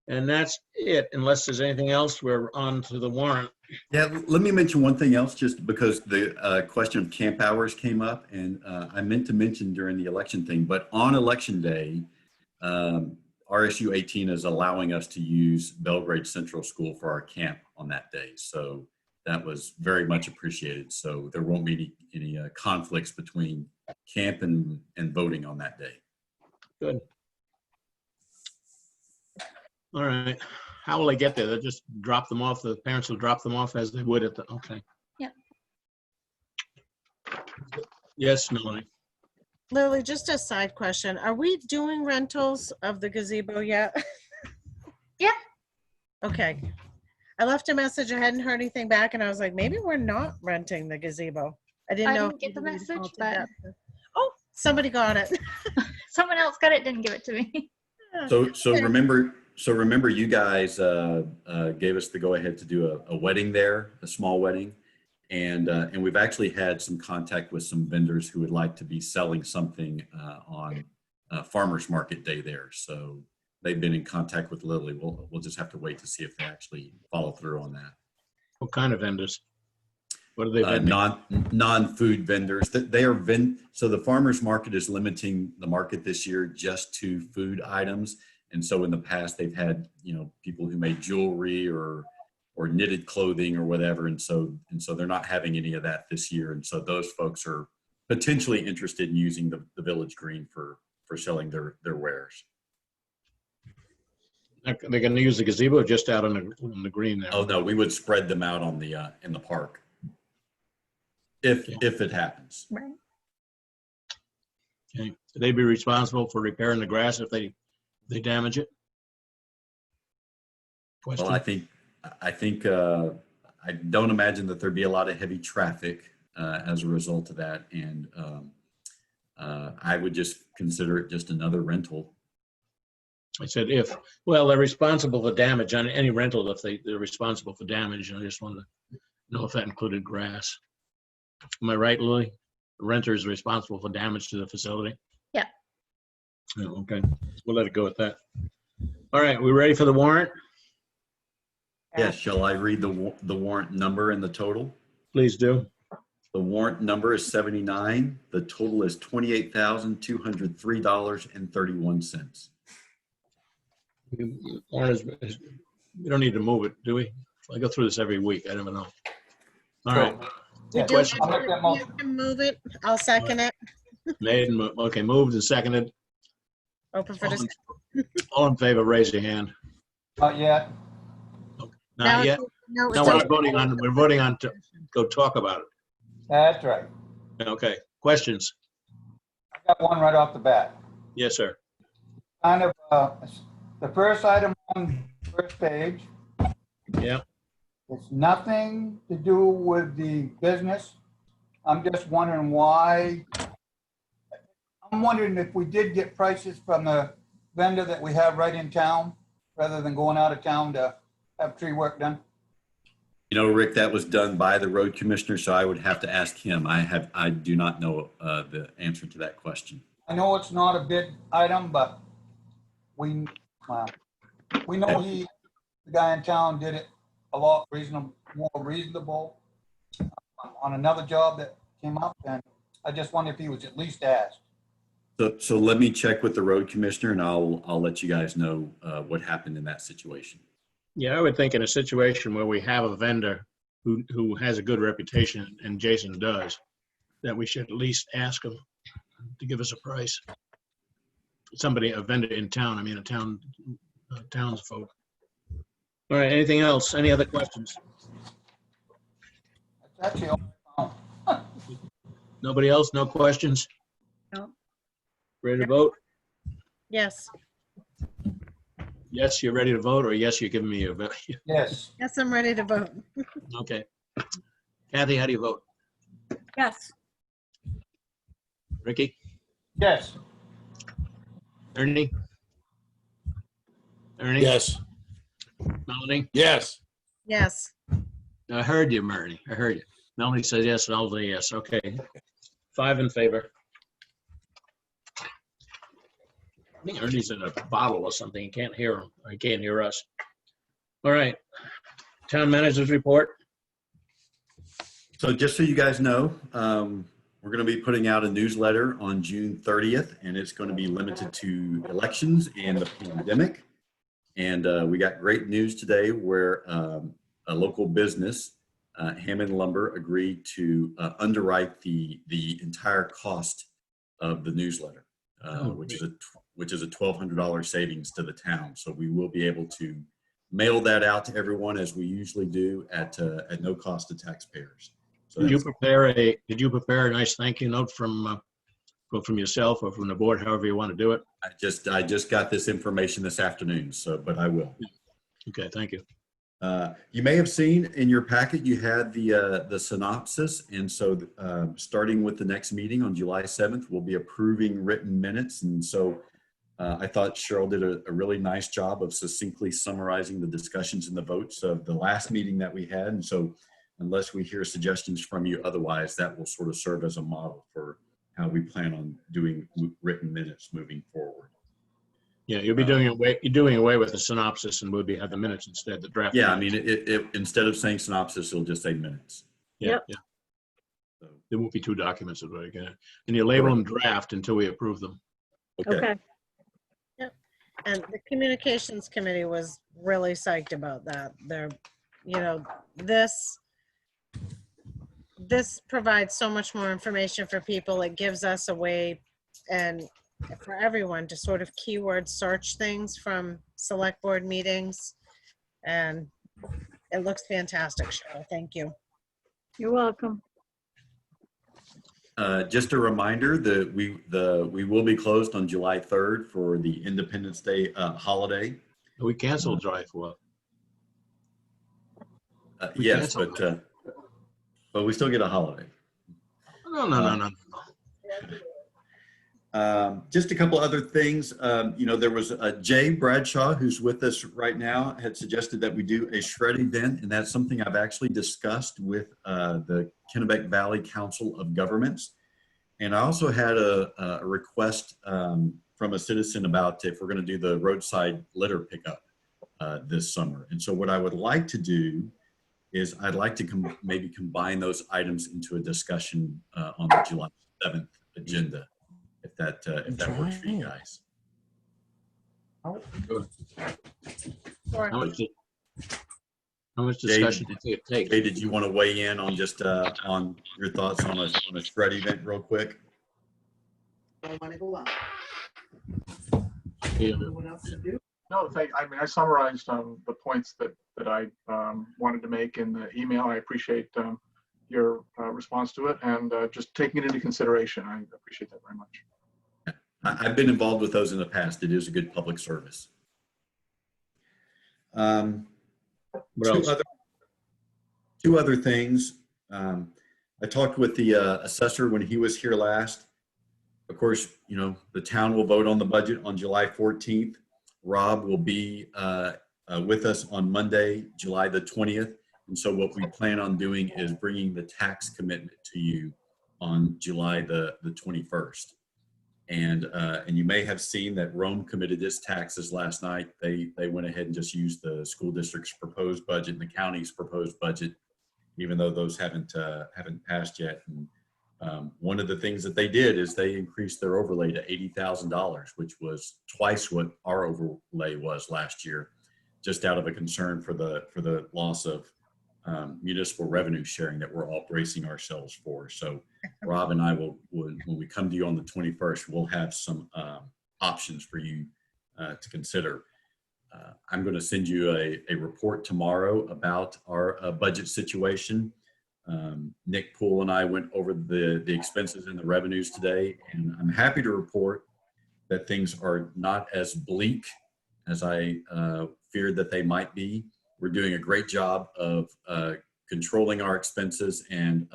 Speaker 1: And that's it. Unless there's anything else, we're on to the warrant.
Speaker 3: Yeah, let me mention one thing else, just because the question of camp hours came up, and I meant to mention during the election thing, but on election day, RSU 18 is allowing us to use Belgrade Central School for our camp on that day. So that was very much appreciated. So there won't be any conflicts between camp and voting on that day.
Speaker 1: Good. All right. How will they get there? They'll just drop them off. The parents will drop them off as they would at the, okay.
Speaker 13: Yeah.
Speaker 1: Yes, Melanie.
Speaker 5: Lily, just a side question. Are we doing rentals of the gazebo yet?
Speaker 13: Yeah.
Speaker 5: Okay. I left a message. I hadn't heard anything back, and I was like, maybe we're not renting the gazebo. I didn't know.
Speaker 13: didn't get the
Speaker 5: if we
Speaker 13: message,
Speaker 5: defaulted
Speaker 13: but
Speaker 5: that. Oh, somebody got it.
Speaker 13: someone else got it, didn't give it to me.
Speaker 3: So
Speaker 5: Okay.
Speaker 3: remember you guys gave us the go ahead to do a wedding there, a small wedding. And we've actually had some contact with some vendors who would like to be selling something on Farmers Market Day there. So they've been in contact with Lily. We'll just have to wait to see if they actually follow through on that.
Speaker 1: What kind of vendors? What are they vending?
Speaker 3: Non-food vendors. So the farmers market is limiting the market this year just to food items. And so in the past they've had, people who made jewelry or knitted clothing or whatever. And so they're not having any of that this year. And so those folks are potentially interested in using the village green for selling their wares.
Speaker 1: They're going to use the gazebo just out on the green there.
Speaker 3: Oh no, we would spread them out on the in the park if it happens.
Speaker 13: Right.
Speaker 1: Okay. Would they be responsible for repairing the grass if they damage it? Question.
Speaker 3: Well, I think I don't imagine that there'd be a lot of heavy traffic as a result of that, and I would just consider it just another rental.
Speaker 1: I said well, they're responsible for damage on any rental if they're responsible for damage. And I just wanted to know if that included grass. Am I right, Lily? The renter is responsible for damage to the facility?
Speaker 13: Yeah.
Speaker 1: Oh, okay. We'll let it go at that. All right, we ready for the warrant?
Speaker 3: Yes, shall I read the warrant number and the total?
Speaker 1: Please do.
Speaker 3: The warrant number is 79. The total is $28,203.31.
Speaker 1: We don't need to move it, do we? I go through this every week. I never know. All right.
Speaker 5: We do
Speaker 1: Question.
Speaker 9: I'll make that motion.
Speaker 5: you can move it. I'll second it.
Speaker 1: Made and okay, moved and seconded.
Speaker 5: Open for discussion.
Speaker 1: All in favor, raise your hand.
Speaker 9: Not yet.
Speaker 1: Not yet.
Speaker 5: No,
Speaker 1: No, we're not voting on. We're voting on to go talk about it.
Speaker 9: That's right.
Speaker 1: Okay. Questions?
Speaker 9: I got one right off the bat.
Speaker 1: Yes, sir.
Speaker 9: kind of, the first item on the first page.
Speaker 1: Yeah.
Speaker 9: It's nothing to do with the business. I'm just wondering why. I'm wondering if we did get prices from the vendor that we have right in town, rather than going out of town to have tree work done.
Speaker 3: You know, Rick, that was done by the road commissioner, so I would have to ask him. I do not know the answer to that question.
Speaker 9: I know it's not a bid item, but we know the guy in town did it a lot more reasonable on another job that came up, and I just wonder if he was at least asked.
Speaker 3: So let me check with the road commissioner, and I'll let you guys know what happened in that situation.
Speaker 1: Yeah, I would think in a situation where we have a vendor who has a good reputation, and Jason does, that we should at least ask him to give us a price. Somebody, a vendor in town, I mean, townsfolk. All right, anything else? Any other questions?
Speaker 9: That's actually all I found.
Speaker 1: Nobody else? No questions?
Speaker 2: No.
Speaker 1: Ready to vote?
Speaker 5: Yes.
Speaker 1: Yes, you're ready to vote, or yes, you're giving me a vote?
Speaker 9: Yes.
Speaker 5: Yes, I'm ready to vote.
Speaker 1: Okay. Kathy, how do you vote?
Speaker 2: Yes.
Speaker 1: Ricky?
Speaker 9: Yes.
Speaker 1: Ernie? Ernie?
Speaker 11: Yes.
Speaker 1: Melanie?
Speaker 11: Yes.
Speaker 5: Yes.
Speaker 1: I heard you, Ernie. I heard you. Melanie says yes, and I'll say yes. Okay. 5 in favor. I think Ernie's in a bottle or something. He can't hear him. He can't hear us. All right. Town manager's report.
Speaker 3: So just so you guys know, we're going to be putting out a newsletter on June 30th, and it's going to be limited to elections and the pandemic. And we got great news today where a local business, Hammond Lumber, agreed to underwrite the entire cost of the newsletter, which is a $1,200 savings to the town. So we will be able to mail that out to everyone as we usually do at no cost to taxpayers. So
Speaker 1: Did you prepare a nice thank you note from yourself or from the board, however you want to do it?
Speaker 3: I just got this information this afternoon, but I will.
Speaker 1: Okay, thank you.
Speaker 3: You may have seen in your packet, you had the synopsis. And so starting with the next meeting on July 7th, we'll be approving written minutes. And so I thought Cheryl did a really nice job of succinctly summarizing the discussions and the votes of the last meeting that we had. And so unless we hear suggestions from you otherwise, that will sort of serve as a model for how we plan on doing written minutes moving forward.
Speaker 1: Yeah, you'll be doing away with the synopsis, and we'll have the minutes instead, the draft.
Speaker 3: Yeah, I
Speaker 1: minutes.
Speaker 3: mean, it instead of saying synopsis, it'll just say minutes.
Speaker 1: Yeah,
Speaker 10: Yep.
Speaker 1: yeah. So there won't be 2 documents of it again. And you label them draft until we approve them.
Speaker 10: Okay.
Speaker 5: Yep. And the communications committee was really psyched about that. They're, this provides so much more information for people. It gives us a way and for everyone to sort of keyword search things from select board meetings. And it looks fantastic, Cheryl. Thank you.
Speaker 10: You're welcome.
Speaker 3: Just a reminder that we will be closed on July 3rd for the Independence Day holiday.
Speaker 1: We canceled July 4th.
Speaker 3: Yes, but we still get a holiday.
Speaker 1: No.
Speaker 3: Just a couple other things. There was Jay Bradshaw, who's with us right now, had suggested that we do a shred event, and that's something I've actually discussed with the Kennebec Valley Council of Governments. And I also had a request from a citizen about if we're going to do the roadside litter pickup this summer. And so what I would like to do is I'd like to maybe combine those items into a discussion on the July 7th agenda. If that works for you guys.
Speaker 1: How much discussion did it take?
Speaker 3: Jay, did you want to weigh in on just on your thoughts on a shred event real quick?
Speaker 8: No, I summarized the points that I wanted to make in the email. I appreciate your response to it and just taking it into consideration. I appreciate that very much.
Speaker 3: I've been involved with those in the past. It is a good public service.
Speaker 1: What else?
Speaker 3: Two other things. I talked with the assessor when he was here last. Of course, you know, the town will vote on the budget on July 14th. Rob will be with us on Monday, July the 20th. And so what we plan on doing is bringing the tax commitment to you on July the 21st. And you may have seen that Rome committed its taxes last night. They went ahead and just used the school district's proposed budget and the county's proposed budget, even though those haven't passed yet. And one of the things that they did is they increased their overlay to $80,000, which was twice what our overlay was last year, just out of a concern for the loss of municipal revenue sharing that we're all bracing ourselves for. So Rob and I will, when we come to you on the 21st, we'll have some options for you to consider. I'm going to send you a report tomorrow about our budget situation. Nick Poole and I went over the expenses and the revenues today, and I'm happy to report that things are not as bleak as I feared that they might be. We're doing a great job of controlling our expenses, and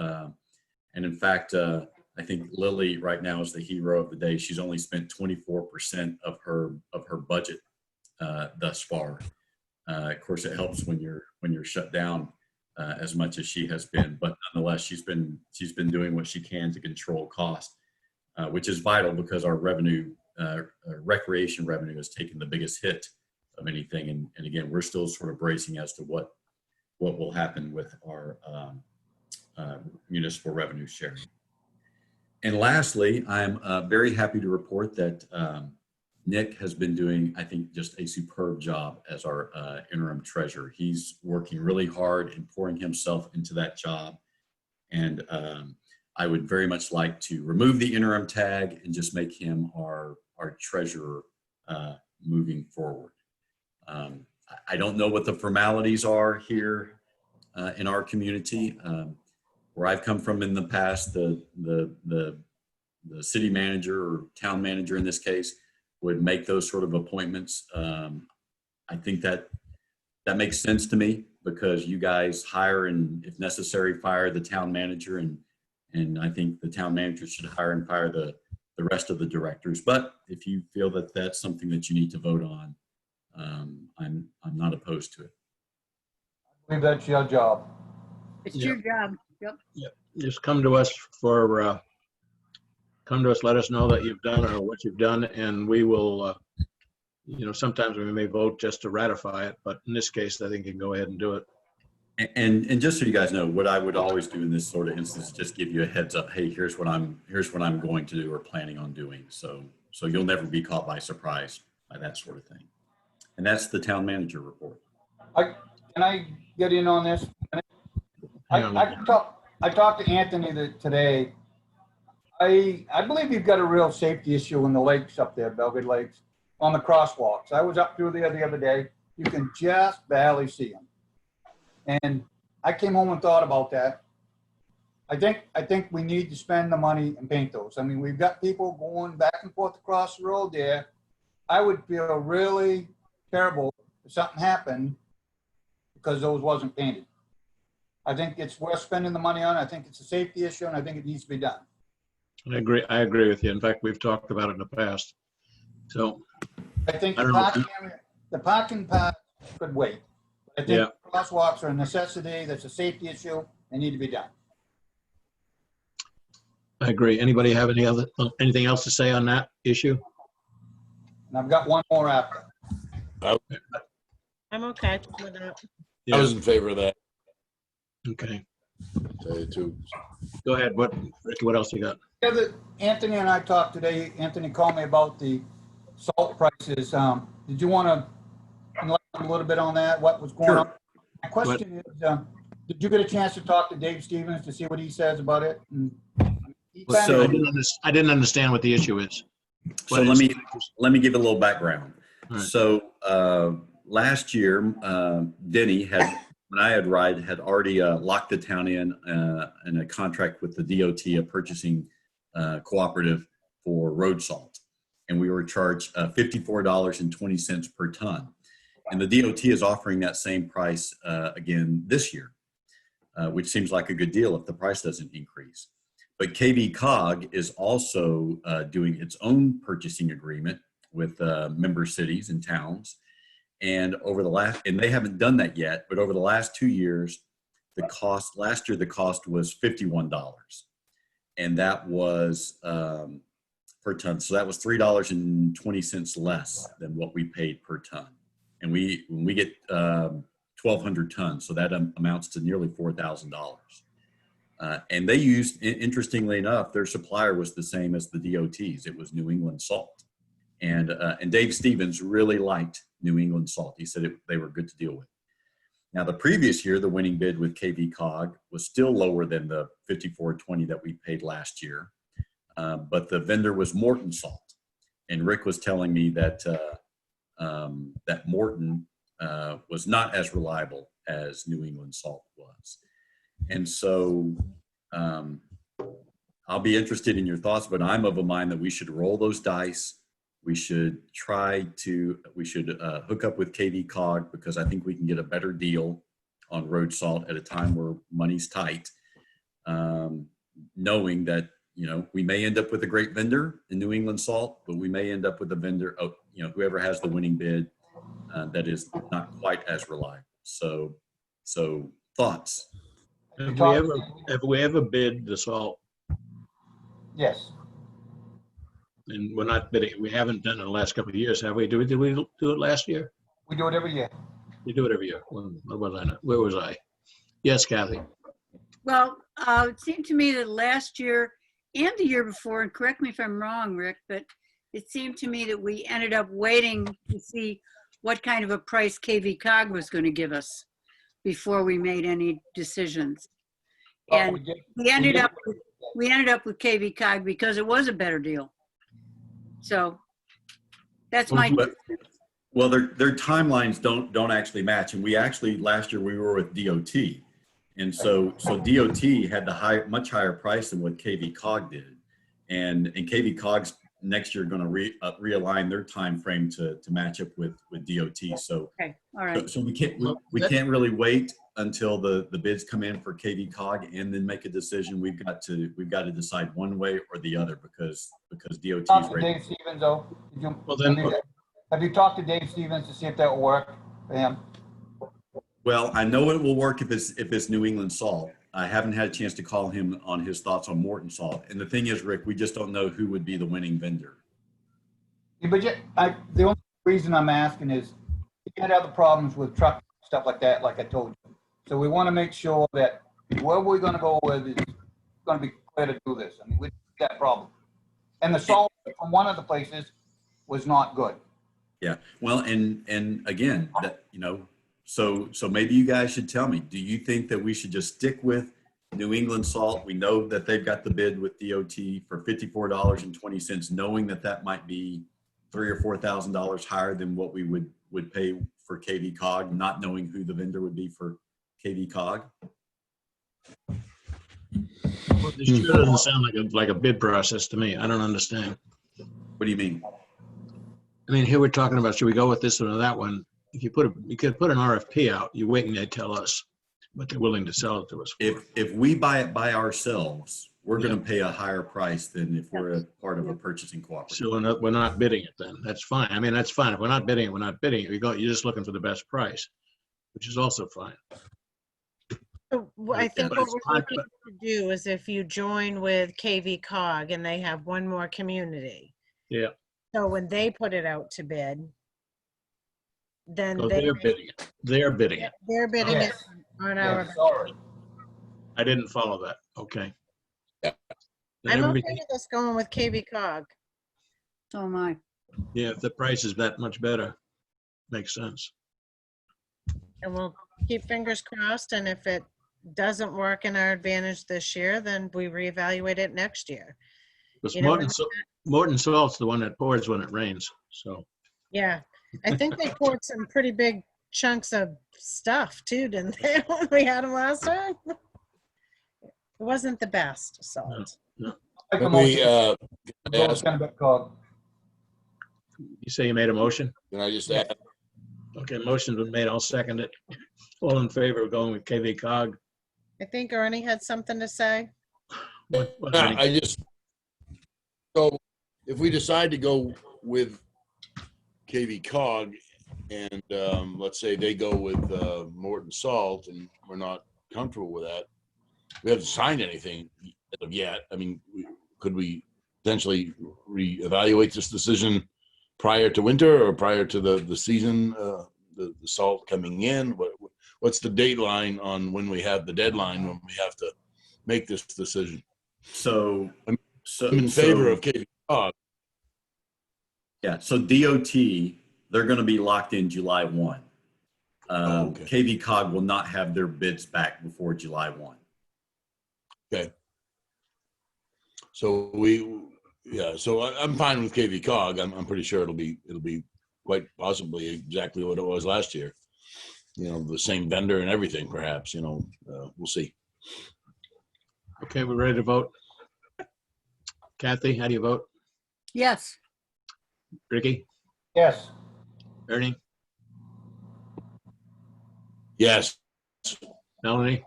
Speaker 3: in fact, I think Lily right now is the hero of the day. She's only spent 24% of her budget thus far. Of course, it helps when you're shut down as much as she has been, but nonetheless, she's been doing what she can to control cost, which is vital because our revenue, recreation revenue, has taken the biggest hit of anything. And again, we're still sort of bracing as to what will happen with our municipal revenue sharing. And lastly, I'm very happy to report that Nick has been doing, I think, just a superb job as our interim treasurer. He's working really hard and pouring himself into that job. And I would very much like to remove the interim tag and just make him our treasurer moving forward. I don't know what the formalities are here in our community. Where I've come from in the past, the city manager or town manager in this case would make those sort of appointments. I think that makes sense to me because you guys hire and, if necessary, fire the town manager, and I think the town manager should hire and fire the rest of the directors. But if you feel that that's something that you need to vote on, I'm not opposed to it.
Speaker 9: I believe that's your job.
Speaker 2: It's your job. Yep.
Speaker 1: Yep. Just come to us let us know that you've done or what you've done, and we will, sometimes we may vote just to ratify it, but in this case, I think you can go ahead and do it.
Speaker 3: And just so you guys know, what I would always do in this sort of instance is just give you a heads up. Hey, here's what I'm going to do or planning on doing. So you'll never be caught by surprise by that sort of thing. And that's the town manager report.
Speaker 9: Can I get in on this? I talked to Anthony today. I believe you've got a real safety issue in the lakes up there, Belgrade Lakes, on the crosswalks. I was up through there the other day. You can just barely see them. And I came home and thought about that. I think we need to spend the money and paint those. I mean, we've got people going back and forth across the road there. I would feel really terrible if something happened because those wasn't painted. I think it's worth spending the money on. I think it's a safety issue, and I think it needs to be done.
Speaker 1: I agree with you. In fact, we've talked about it in the past. So
Speaker 9: I think
Speaker 1: I
Speaker 9: the
Speaker 1: don't
Speaker 9: parking
Speaker 1: know.
Speaker 9: area, the parking part could wait. I think crosswalks are a necessity. That's a safety issue. They need to be done.
Speaker 1: I agree. Anybody have anything else to say on that issue?
Speaker 9: And I've got one more after.
Speaker 5: I'm okay with that.
Speaker 11: I was in favor of that.
Speaker 1: Okay.
Speaker 11: Tell you too.
Speaker 1: Go ahead. Ricky, what else you got?
Speaker 9: Anthony and I talked today. Anthony called me about the salt prices. Did you want to enlighten a little bit on that? What was going on? My question is, did you get a chance to talk to Dave Stevens to see what he says about it?
Speaker 3: So
Speaker 1: I didn't understand what the issue is.
Speaker 3: So let me give a little background.
Speaker 1: Right.
Speaker 3: So last year, Denny when I had already locked the town in a contract with the DOT, a purchasing cooperative for road salt. and we were charged $54.20 per ton. And the DOT is offering that same price again this year, which seems like a good deal if the price doesn't increase. But KV Cog is also doing its own purchasing agreement with member cities and towns. And and they haven't done that yet, but over the last 2 years, last year the cost was $51. And that was per ton. So that was $3.20 less than what we paid per ton. And when we get 1,200 tons, so that amounts to nearly $4,000. And they used, interestingly enough, their supplier was the same as the DOT's. It was New England Salt. And Dave Stevens really liked New England Salt. He said they were good to deal with. Now, the previous year, the winning bid with KV Cog was still lower than the $54.20 that we paid last year. But the vendor was Morton Salt. And Rick was telling me that that Morton was not as reliable as New England Salt was. And so I'll be interested in your thoughts, but I'm of a mind that we should roll those dice. We should hook up with KV Cog because I think we can get a better deal on road salt at a time where money's tight, knowing that, we may end up with a great vendor in New England Salt, but we may end up with a vendor, whoever has the winning bid that is not quite as reliable. So thoughts?
Speaker 1: Have we ever bid the salt?
Speaker 9: Yes.
Speaker 1: And we're not bidding. We haven't done it in the last couple of years, have we? Did we do it last year?
Speaker 9: We do it every year.
Speaker 1: You do it every year. Where was I? Yes, Kathy.
Speaker 2: Well, it seemed to me that last year and the year before, and correct me if I'm wrong, Rick, but it seemed to me that we ended up waiting to see what kind of a price KV Cog was going to give us before we made any decisions. And we ended up with KV Cog because it was a better deal. So that's my.
Speaker 3: Well, their timelines don't actually match, and last year we were with DOT, and so DOT had the much higher price than what KV Cog did, and KV Cog's next year going to realign their time frame to match up with DOT. So
Speaker 2: okay, all right.
Speaker 3: So we can't really wait until the bids come in for KV Cog and then make a decision. We've got to decide one way or the other because DOT is ready.
Speaker 9: Dave Stevens, though.
Speaker 1: Well,
Speaker 9: Have you talked to Dave Stevens to see if that will work for him?
Speaker 3: Well, I know it will work if it's New England Salt. I haven't had a chance to call him on his thoughts on Morton Salt. And the thing is, Rick, we just don't know who would be the winning vendor.
Speaker 9: Yeah, but the only reason I'm asking is you had other problems with truck stuff like that, like I told you. So we want to make sure that whoever we're going to go with is going to be clear to do this. I mean, we got a problem. And the salt from one of the places was not good.
Speaker 3: Yeah. Well, and again, that, so maybe you guys should tell me, do you think that we should just stick with New England Salt? We know that they've got the bid with DOT for $54.20, knowing that might be $3,000 or $4,000 higher than what we would pay for KV Cog, not knowing who the vendor would be for KV Cog.
Speaker 1: Well, this sure doesn't sound like a bid process to me. I don't understand.
Speaker 3: What do you mean?
Speaker 1: I mean, here we're talking about, should we go with this one or that one? If you could put an RFP out, you wait and they tell us what they're willing to sell it to us for.
Speaker 3: If we buy it by ourselves, we're going to pay a higher price than if we're a part of a purchasing cooperative.
Speaker 1: So we're not bidding it then. That's fine. I mean, that's fine. If we're not bidding it, we're not bidding it. You're just looking for the best price, which is also fine.
Speaker 5: So I think what we're looking to do is if you join with KV Cog and they have one more community.
Speaker 1: Yeah.
Speaker 5: So when they put it out to bid, then
Speaker 1: they're bidding it. They're bidding it.
Speaker 5: They're bidding it on our.
Speaker 9: Sorry.
Speaker 1: I didn't follow that. Okay.
Speaker 11: Yeah.
Speaker 5: I'm okay with us going with KV Cog.
Speaker 2: So am I.
Speaker 1: Yeah, if the price is that much better, makes sense.
Speaker 5: And we'll keep fingers crossed. And if it doesn't work in our advantage this year, then we reevaluate it next year.
Speaker 1: Because Morton Salt's the one that pours when it rains. So.
Speaker 5: Yeah. I think they poured some pretty big chunks of stuff too, didn't they? When we had them last time. It wasn't the best salt.
Speaker 1: No.
Speaker 11: Let me ask,
Speaker 1: You say you made a motion?
Speaker 11: Can I just add?
Speaker 1: Okay, motion's been made. I'll second it. All in favor of going with KV Cog?
Speaker 5: I think Ernie had something to say.
Speaker 1: Ernie?
Speaker 11: I just, so if we decide to go with KV Cog and let's say they go with Morton Salt and we're not comfortable with that, we haven't signed anything as of yet. I mean, could we potentially reevaluate this decision prior to winter or prior to the season, the salt coming in? What's the dateline on when we have the deadline when we have to make this decision?
Speaker 3: So,
Speaker 11: I'm in favor of KV Cog.
Speaker 3: Yeah, so DOT, they're going to be locked in July 1.
Speaker 11: Okay.
Speaker 3: KV Cog will not have their bids back before July 1.
Speaker 11: Okay. So so I'm fine with KV Cog. I'm pretty sure it'll be quite possibly exactly what it was last year. You know, the same vendor and everything, perhaps. You know, we'll see.
Speaker 1: Okay, we're ready to vote. Kathy, how do you vote?
Speaker 2: Yes.
Speaker 1: Ricky?
Speaker 9: Yes.
Speaker 1: Ernie?
Speaker 11: Yes.
Speaker 1: Melanie?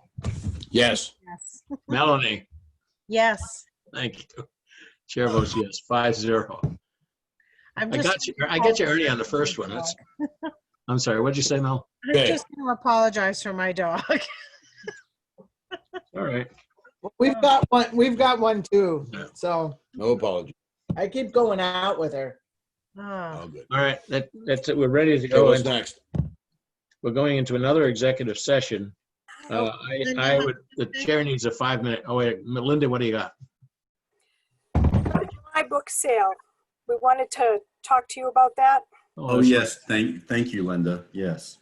Speaker 11: Yes.
Speaker 5: Yes.
Speaker 1: Melanie?
Speaker 5: Yes.
Speaker 1: Thank you. Chair votes yes, 5-0.
Speaker 5: I'm
Speaker 1: I got you, Ernie, on the first one. I'm sorry, what'd you say, Mel?
Speaker 5: I'm just going to apologize for my dog.
Speaker 1: All right.
Speaker 12: We've got one too. So
Speaker 11: No apology.
Speaker 12: I keep going out with her.
Speaker 11: All good.
Speaker 1: All right, that's it. We're ready to
Speaker 11: Okay,
Speaker 1: go.
Speaker 11: what's next?
Speaker 1: We're going into another executive session. The chair needs a 5-minute. Oh, wait, Melinda, what do you got?
Speaker 6: My book sale. We wanted to talk to you about that.
Speaker 3: Oh, yes. Thank you, Linda. Yes.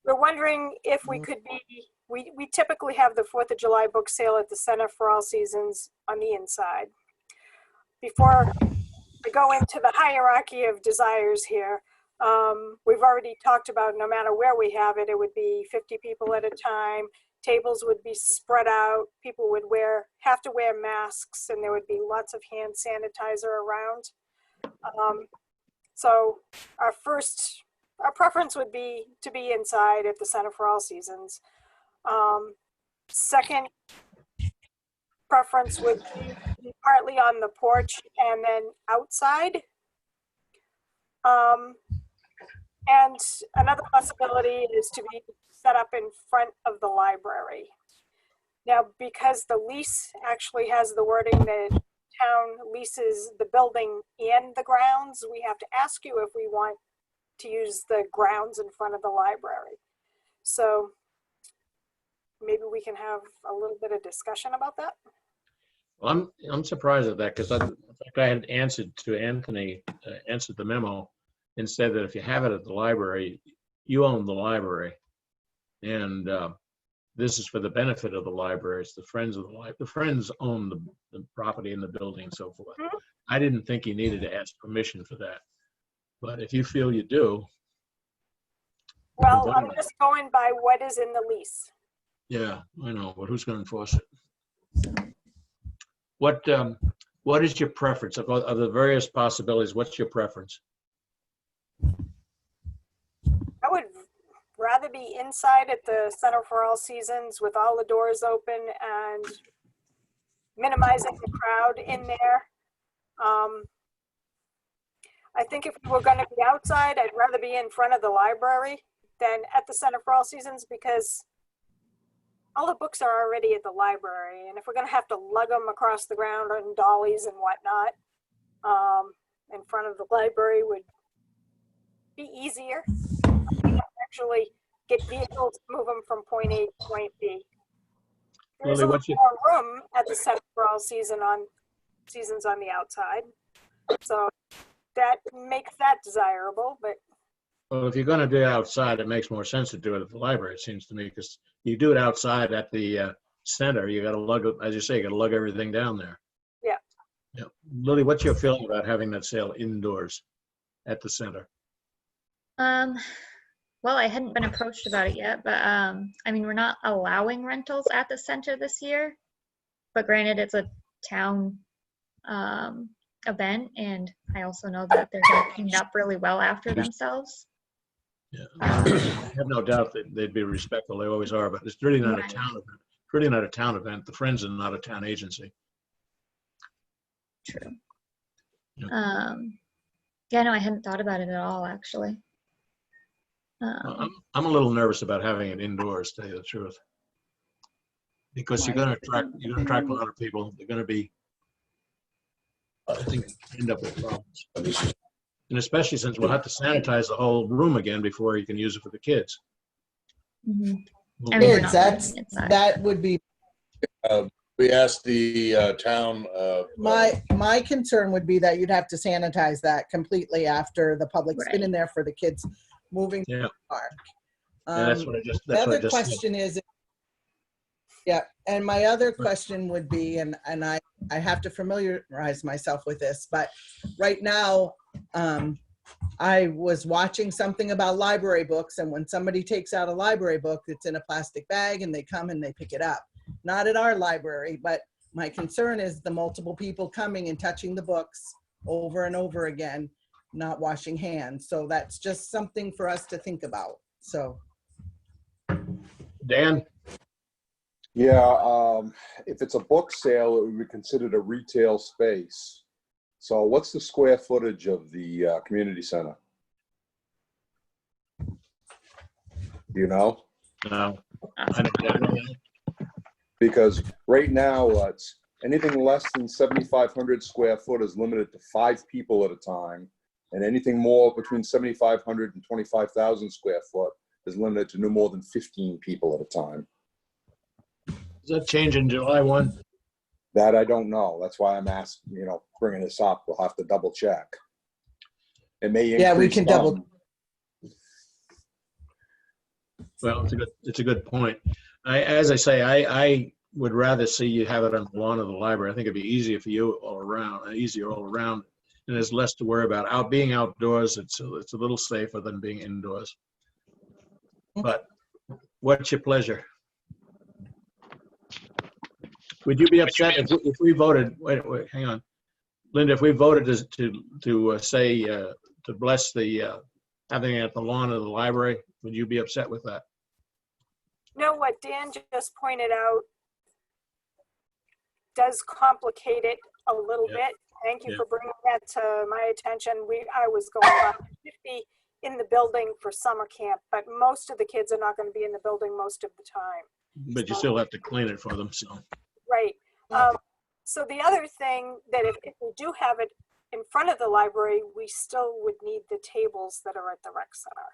Speaker 6: We're wondering if we could we typically have the 4th of July book sale at the Center for All Seasons on the inside. Before I go into the hierarchy of desires here, we've already talked about no matter where we have it, it would be 50 people at a time. Tables would be spread out. People would have to wear masks, and there would be lots of hand sanitizer around. So our preference would be to be inside at the Center for All Seasons. Second preference would be partly on the porch and then outside. And another possibility is to be set up in front of the library. Now, because the lease actually has the wording that town leases the building and the grounds, we have to ask you if we want to use the grounds in front of the library. So maybe we can have a little bit of discussion about that.
Speaker 1: Well, I'm surprised at that because I had answered to Anthony, answered the memo and said that if you have it at the library, you own the library. And this is for the benefit of the library. It's the friends of the library. The friends own the property and the building and so forth. Mm-hmm. I didn't think you needed to ask permission for that. But if you feel you do.
Speaker 6: Well, I'm just going by what is in the lease.
Speaker 1: Yeah, I know, but who's going to enforce it? What is your preference of the various possibilities? What's your preference?
Speaker 6: I would rather be inside at the Center for All Seasons with all the doors open and minimizing the crowd in there. I think if we were going to be outside, I'd rather be in front of the library than at the Center for All Seasons because all the books are already at the library. And if we're going to have to lug them across the ground on dollies and whatnot, in front of the library would be easier. Actually get vehicles to move them from point A to point B. There's a little more room at the Center for All Seasons on the outside. So that makes that desirable, but.
Speaker 1: Well, if you're going to do it outside, it makes more sense to do it at the library, it seems to me, because you do it outside at the center, you got to lug, as you say, you got to lug everything down there.
Speaker 6: Yeah.
Speaker 1: Yeah. Lily, what's your feeling about having that sale indoors at the center?
Speaker 13: Well, I hadn't been approached about it yet, but I mean, we're not allowing rentals at the center this year, but granted, it's a town event, and I also know that they're going to clean up really well after themselves.
Speaker 1: Yeah. I have no doubt that they'd be respectful. They always are, but it's really not a
Speaker 13: Right.
Speaker 1: town event. It's really not a town event. The Friends are not a town agency.
Speaker 13: True.
Speaker 1: Yeah.
Speaker 13: Yeah, no, I hadn't thought about it at all, actually.
Speaker 1: I'm a little nervous about having it indoors, to tell you the truth. Because you're going to attract a lot of people. They're going to be, I think, end up with problems. And especially since we'll have to sanitize the whole room again before you can use it for the kids.
Speaker 13: Mhm.
Speaker 1: We'll-
Speaker 13: I mean, we're
Speaker 12: Kids,
Speaker 13: not
Speaker 12: that's,
Speaker 13: putting it inside.
Speaker 12: that would be,
Speaker 11: We asked the town.
Speaker 12: my concern would be that you'd have to sanitize that completely after the public's been
Speaker 13: Right.
Speaker 12: in there for the kids moving to
Speaker 1: Yeah.
Speaker 12: the park.
Speaker 1: And that's what I just,
Speaker 12: The
Speaker 1: that's what I
Speaker 12: other
Speaker 1: just said.
Speaker 12: question is, yeah, and my other question would be, and I have to familiarize myself with this, but right now, I was watching something about library books, and when somebody takes out a library book, it's in a plastic bag and they come and they pick it up. Not at our library, but my concern is the multiple people coming and touching the books over and over again, not washing hands. So that's just something for us to think about, so.
Speaker 1: Dan?
Speaker 14: Yeah, if it's a book sale, it would be considered a retail space. So what's the square footage of the community center? Do you know?
Speaker 1: No. I don't know.
Speaker 14: Because right now, it's anything less than 7,500 square foot is limited to 5 people at a time. And anything more between 7,500 and 25,000 square foot is limited to no more than 15 people at a time.
Speaker 1: Does that change in July 1?
Speaker 14: That I don't know. That's why I'm asking, bringing this up. We'll have to double check. It may increase.
Speaker 12: Yeah, we can double.
Speaker 14: some.
Speaker 1: Well, it's a good point. As I say, I would rather see you have it on the lawn of the library. I think it'd be easier for you all around, easier all around. And there's less to worry about. Being outdoors, it's a little safer than being indoors. But what's your pleasure? Would you be upset if we voted, wait, hang on. Linda, if we voted to say, to bless the, having it at the lawn of the library, would you be upset with that?
Speaker 6: No, what Dan just pointed out does complicate it a little
Speaker 1: Yeah.
Speaker 6: bit. Thank you
Speaker 1: Yeah.
Speaker 6: for bringing that to my attention. I was going about 50 in the building for summer camp, but most of the kids are not going to be in the building most of the time.
Speaker 1: But you still have to clean it for them, so.
Speaker 6: Right. So the other thing that if we do have it in front of the library, we still would need the tables that are at the rec center.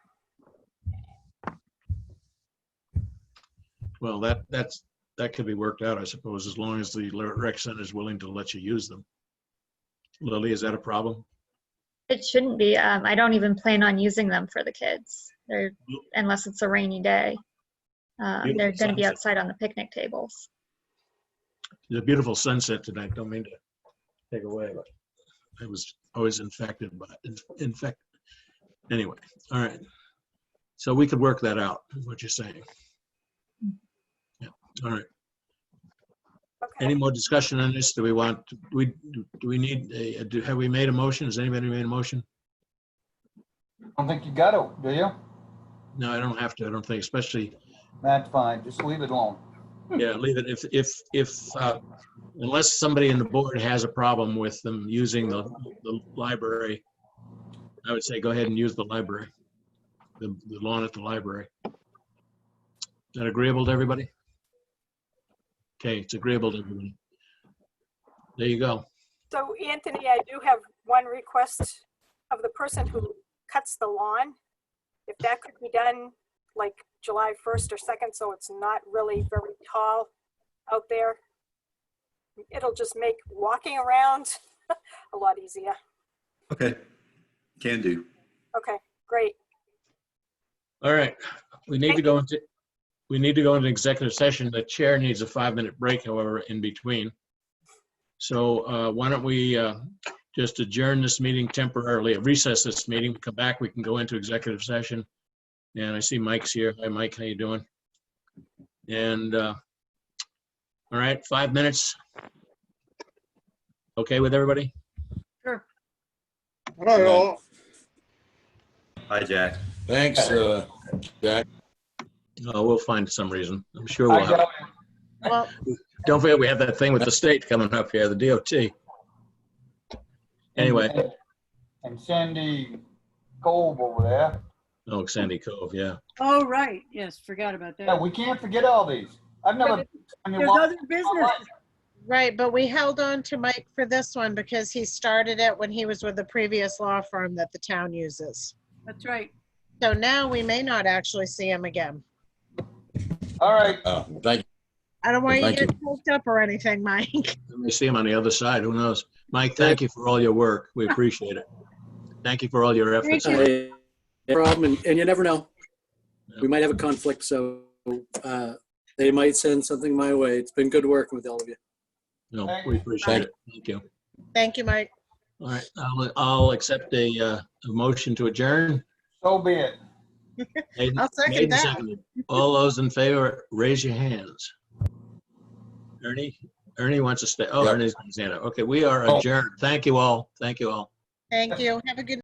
Speaker 1: Well, that could be worked out, I suppose, as long as the rec center is willing to let you use them. Lily, is that a problem?
Speaker 13: It shouldn't be. I don't even plan on using them for the kids. Unless it's a rainy day. They're going to be
Speaker 1: sunset.
Speaker 13: outside on the picnic tables.
Speaker 1: There's a beautiful sunset tonight. Don't mean to take away, but I was infected by infected. Anyway, all right. So we could work that out, is what you're saying. Yeah, all right.
Speaker 6: Okay.
Speaker 1: Any more discussion on this? Do we need have we made a motion? Has anybody made a motion?
Speaker 9: I don't think you got to, do you?
Speaker 1: No, I don't have to. I don't think, especially,
Speaker 9: That's fine. Just leave it alone.
Speaker 1: yeah, leave it. If unless somebody in the board has a problem with them using the library, I would say go ahead and use the library, the lawn at the library. Is that agreeable to everybody? Okay, it's agreeable to everybody. There you go.
Speaker 6: So Anthony, I do have one request of the person who cuts the lawn. If that could be done like July 1st or 2nd, so it's not really very tall out there, it'll just make walking around a lot easier.
Speaker 3: Okay, can do.
Speaker 6: Okay, great.
Speaker 1: All right, we need to go into executive session. The chair needs a 5-minute break, however, in between. So why don't we just adjourn this meeting temporarily, recess this meeting, come back, we can go into executive session. And I see Mike's here. Hi, Mike, how you doing? And all right, 5 minutes. Okay with everybody?
Speaker 2: Sure.
Speaker 7: All right, all.
Speaker 3: Hi, Jack.
Speaker 11: Thanks, Jack.
Speaker 1: We'll find some reason. I'm sure we'll have.
Speaker 5: Well,
Speaker 1: Don't forget, we have that thing with the state coming up here, the DOT. Anyway,
Speaker 9: And Sandy Cove over there.
Speaker 1: oh, Sandy Cove, yeah.
Speaker 2: Oh, right. Yes, forgot about
Speaker 9: Yeah,
Speaker 2: that.
Speaker 9: we can't forget all these. I've never.
Speaker 2: There's other business.
Speaker 5: right, but we held on to Mike for this one because he started it when he was with the previous law firm that the town uses.
Speaker 2: That's right.
Speaker 5: So now we may not actually see him again.
Speaker 9: All right.
Speaker 11: Thank you.
Speaker 5: I don't want you to
Speaker 11: Thank
Speaker 5: get choked up or anything, Mike.
Speaker 1: We may see him on the other side, who knows? Mike, thank you for all your work. We appreciate it. Thank you for all your efforts.
Speaker 2: Appreciate
Speaker 15: No problem, and you never know. We might have a conflict, so they might send something my way. It's been good working with all of you.
Speaker 1: No, we appreciate it. Thank you.
Speaker 5: Thank you, Mike.
Speaker 1: All right, I'll accept a motion to adjourn.
Speaker 9: So be it.
Speaker 1: Made-
Speaker 5: I'll second
Speaker 1: made and
Speaker 5: that.
Speaker 1: seconded. All those in favor, raise your hands. Ernie wants to stay. Oh,
Speaker 11: Yep.
Speaker 1: Ernie's stand up. Okay, we are adjourned. Thank you all. Thank you all.
Speaker 5: Thank you. Have a good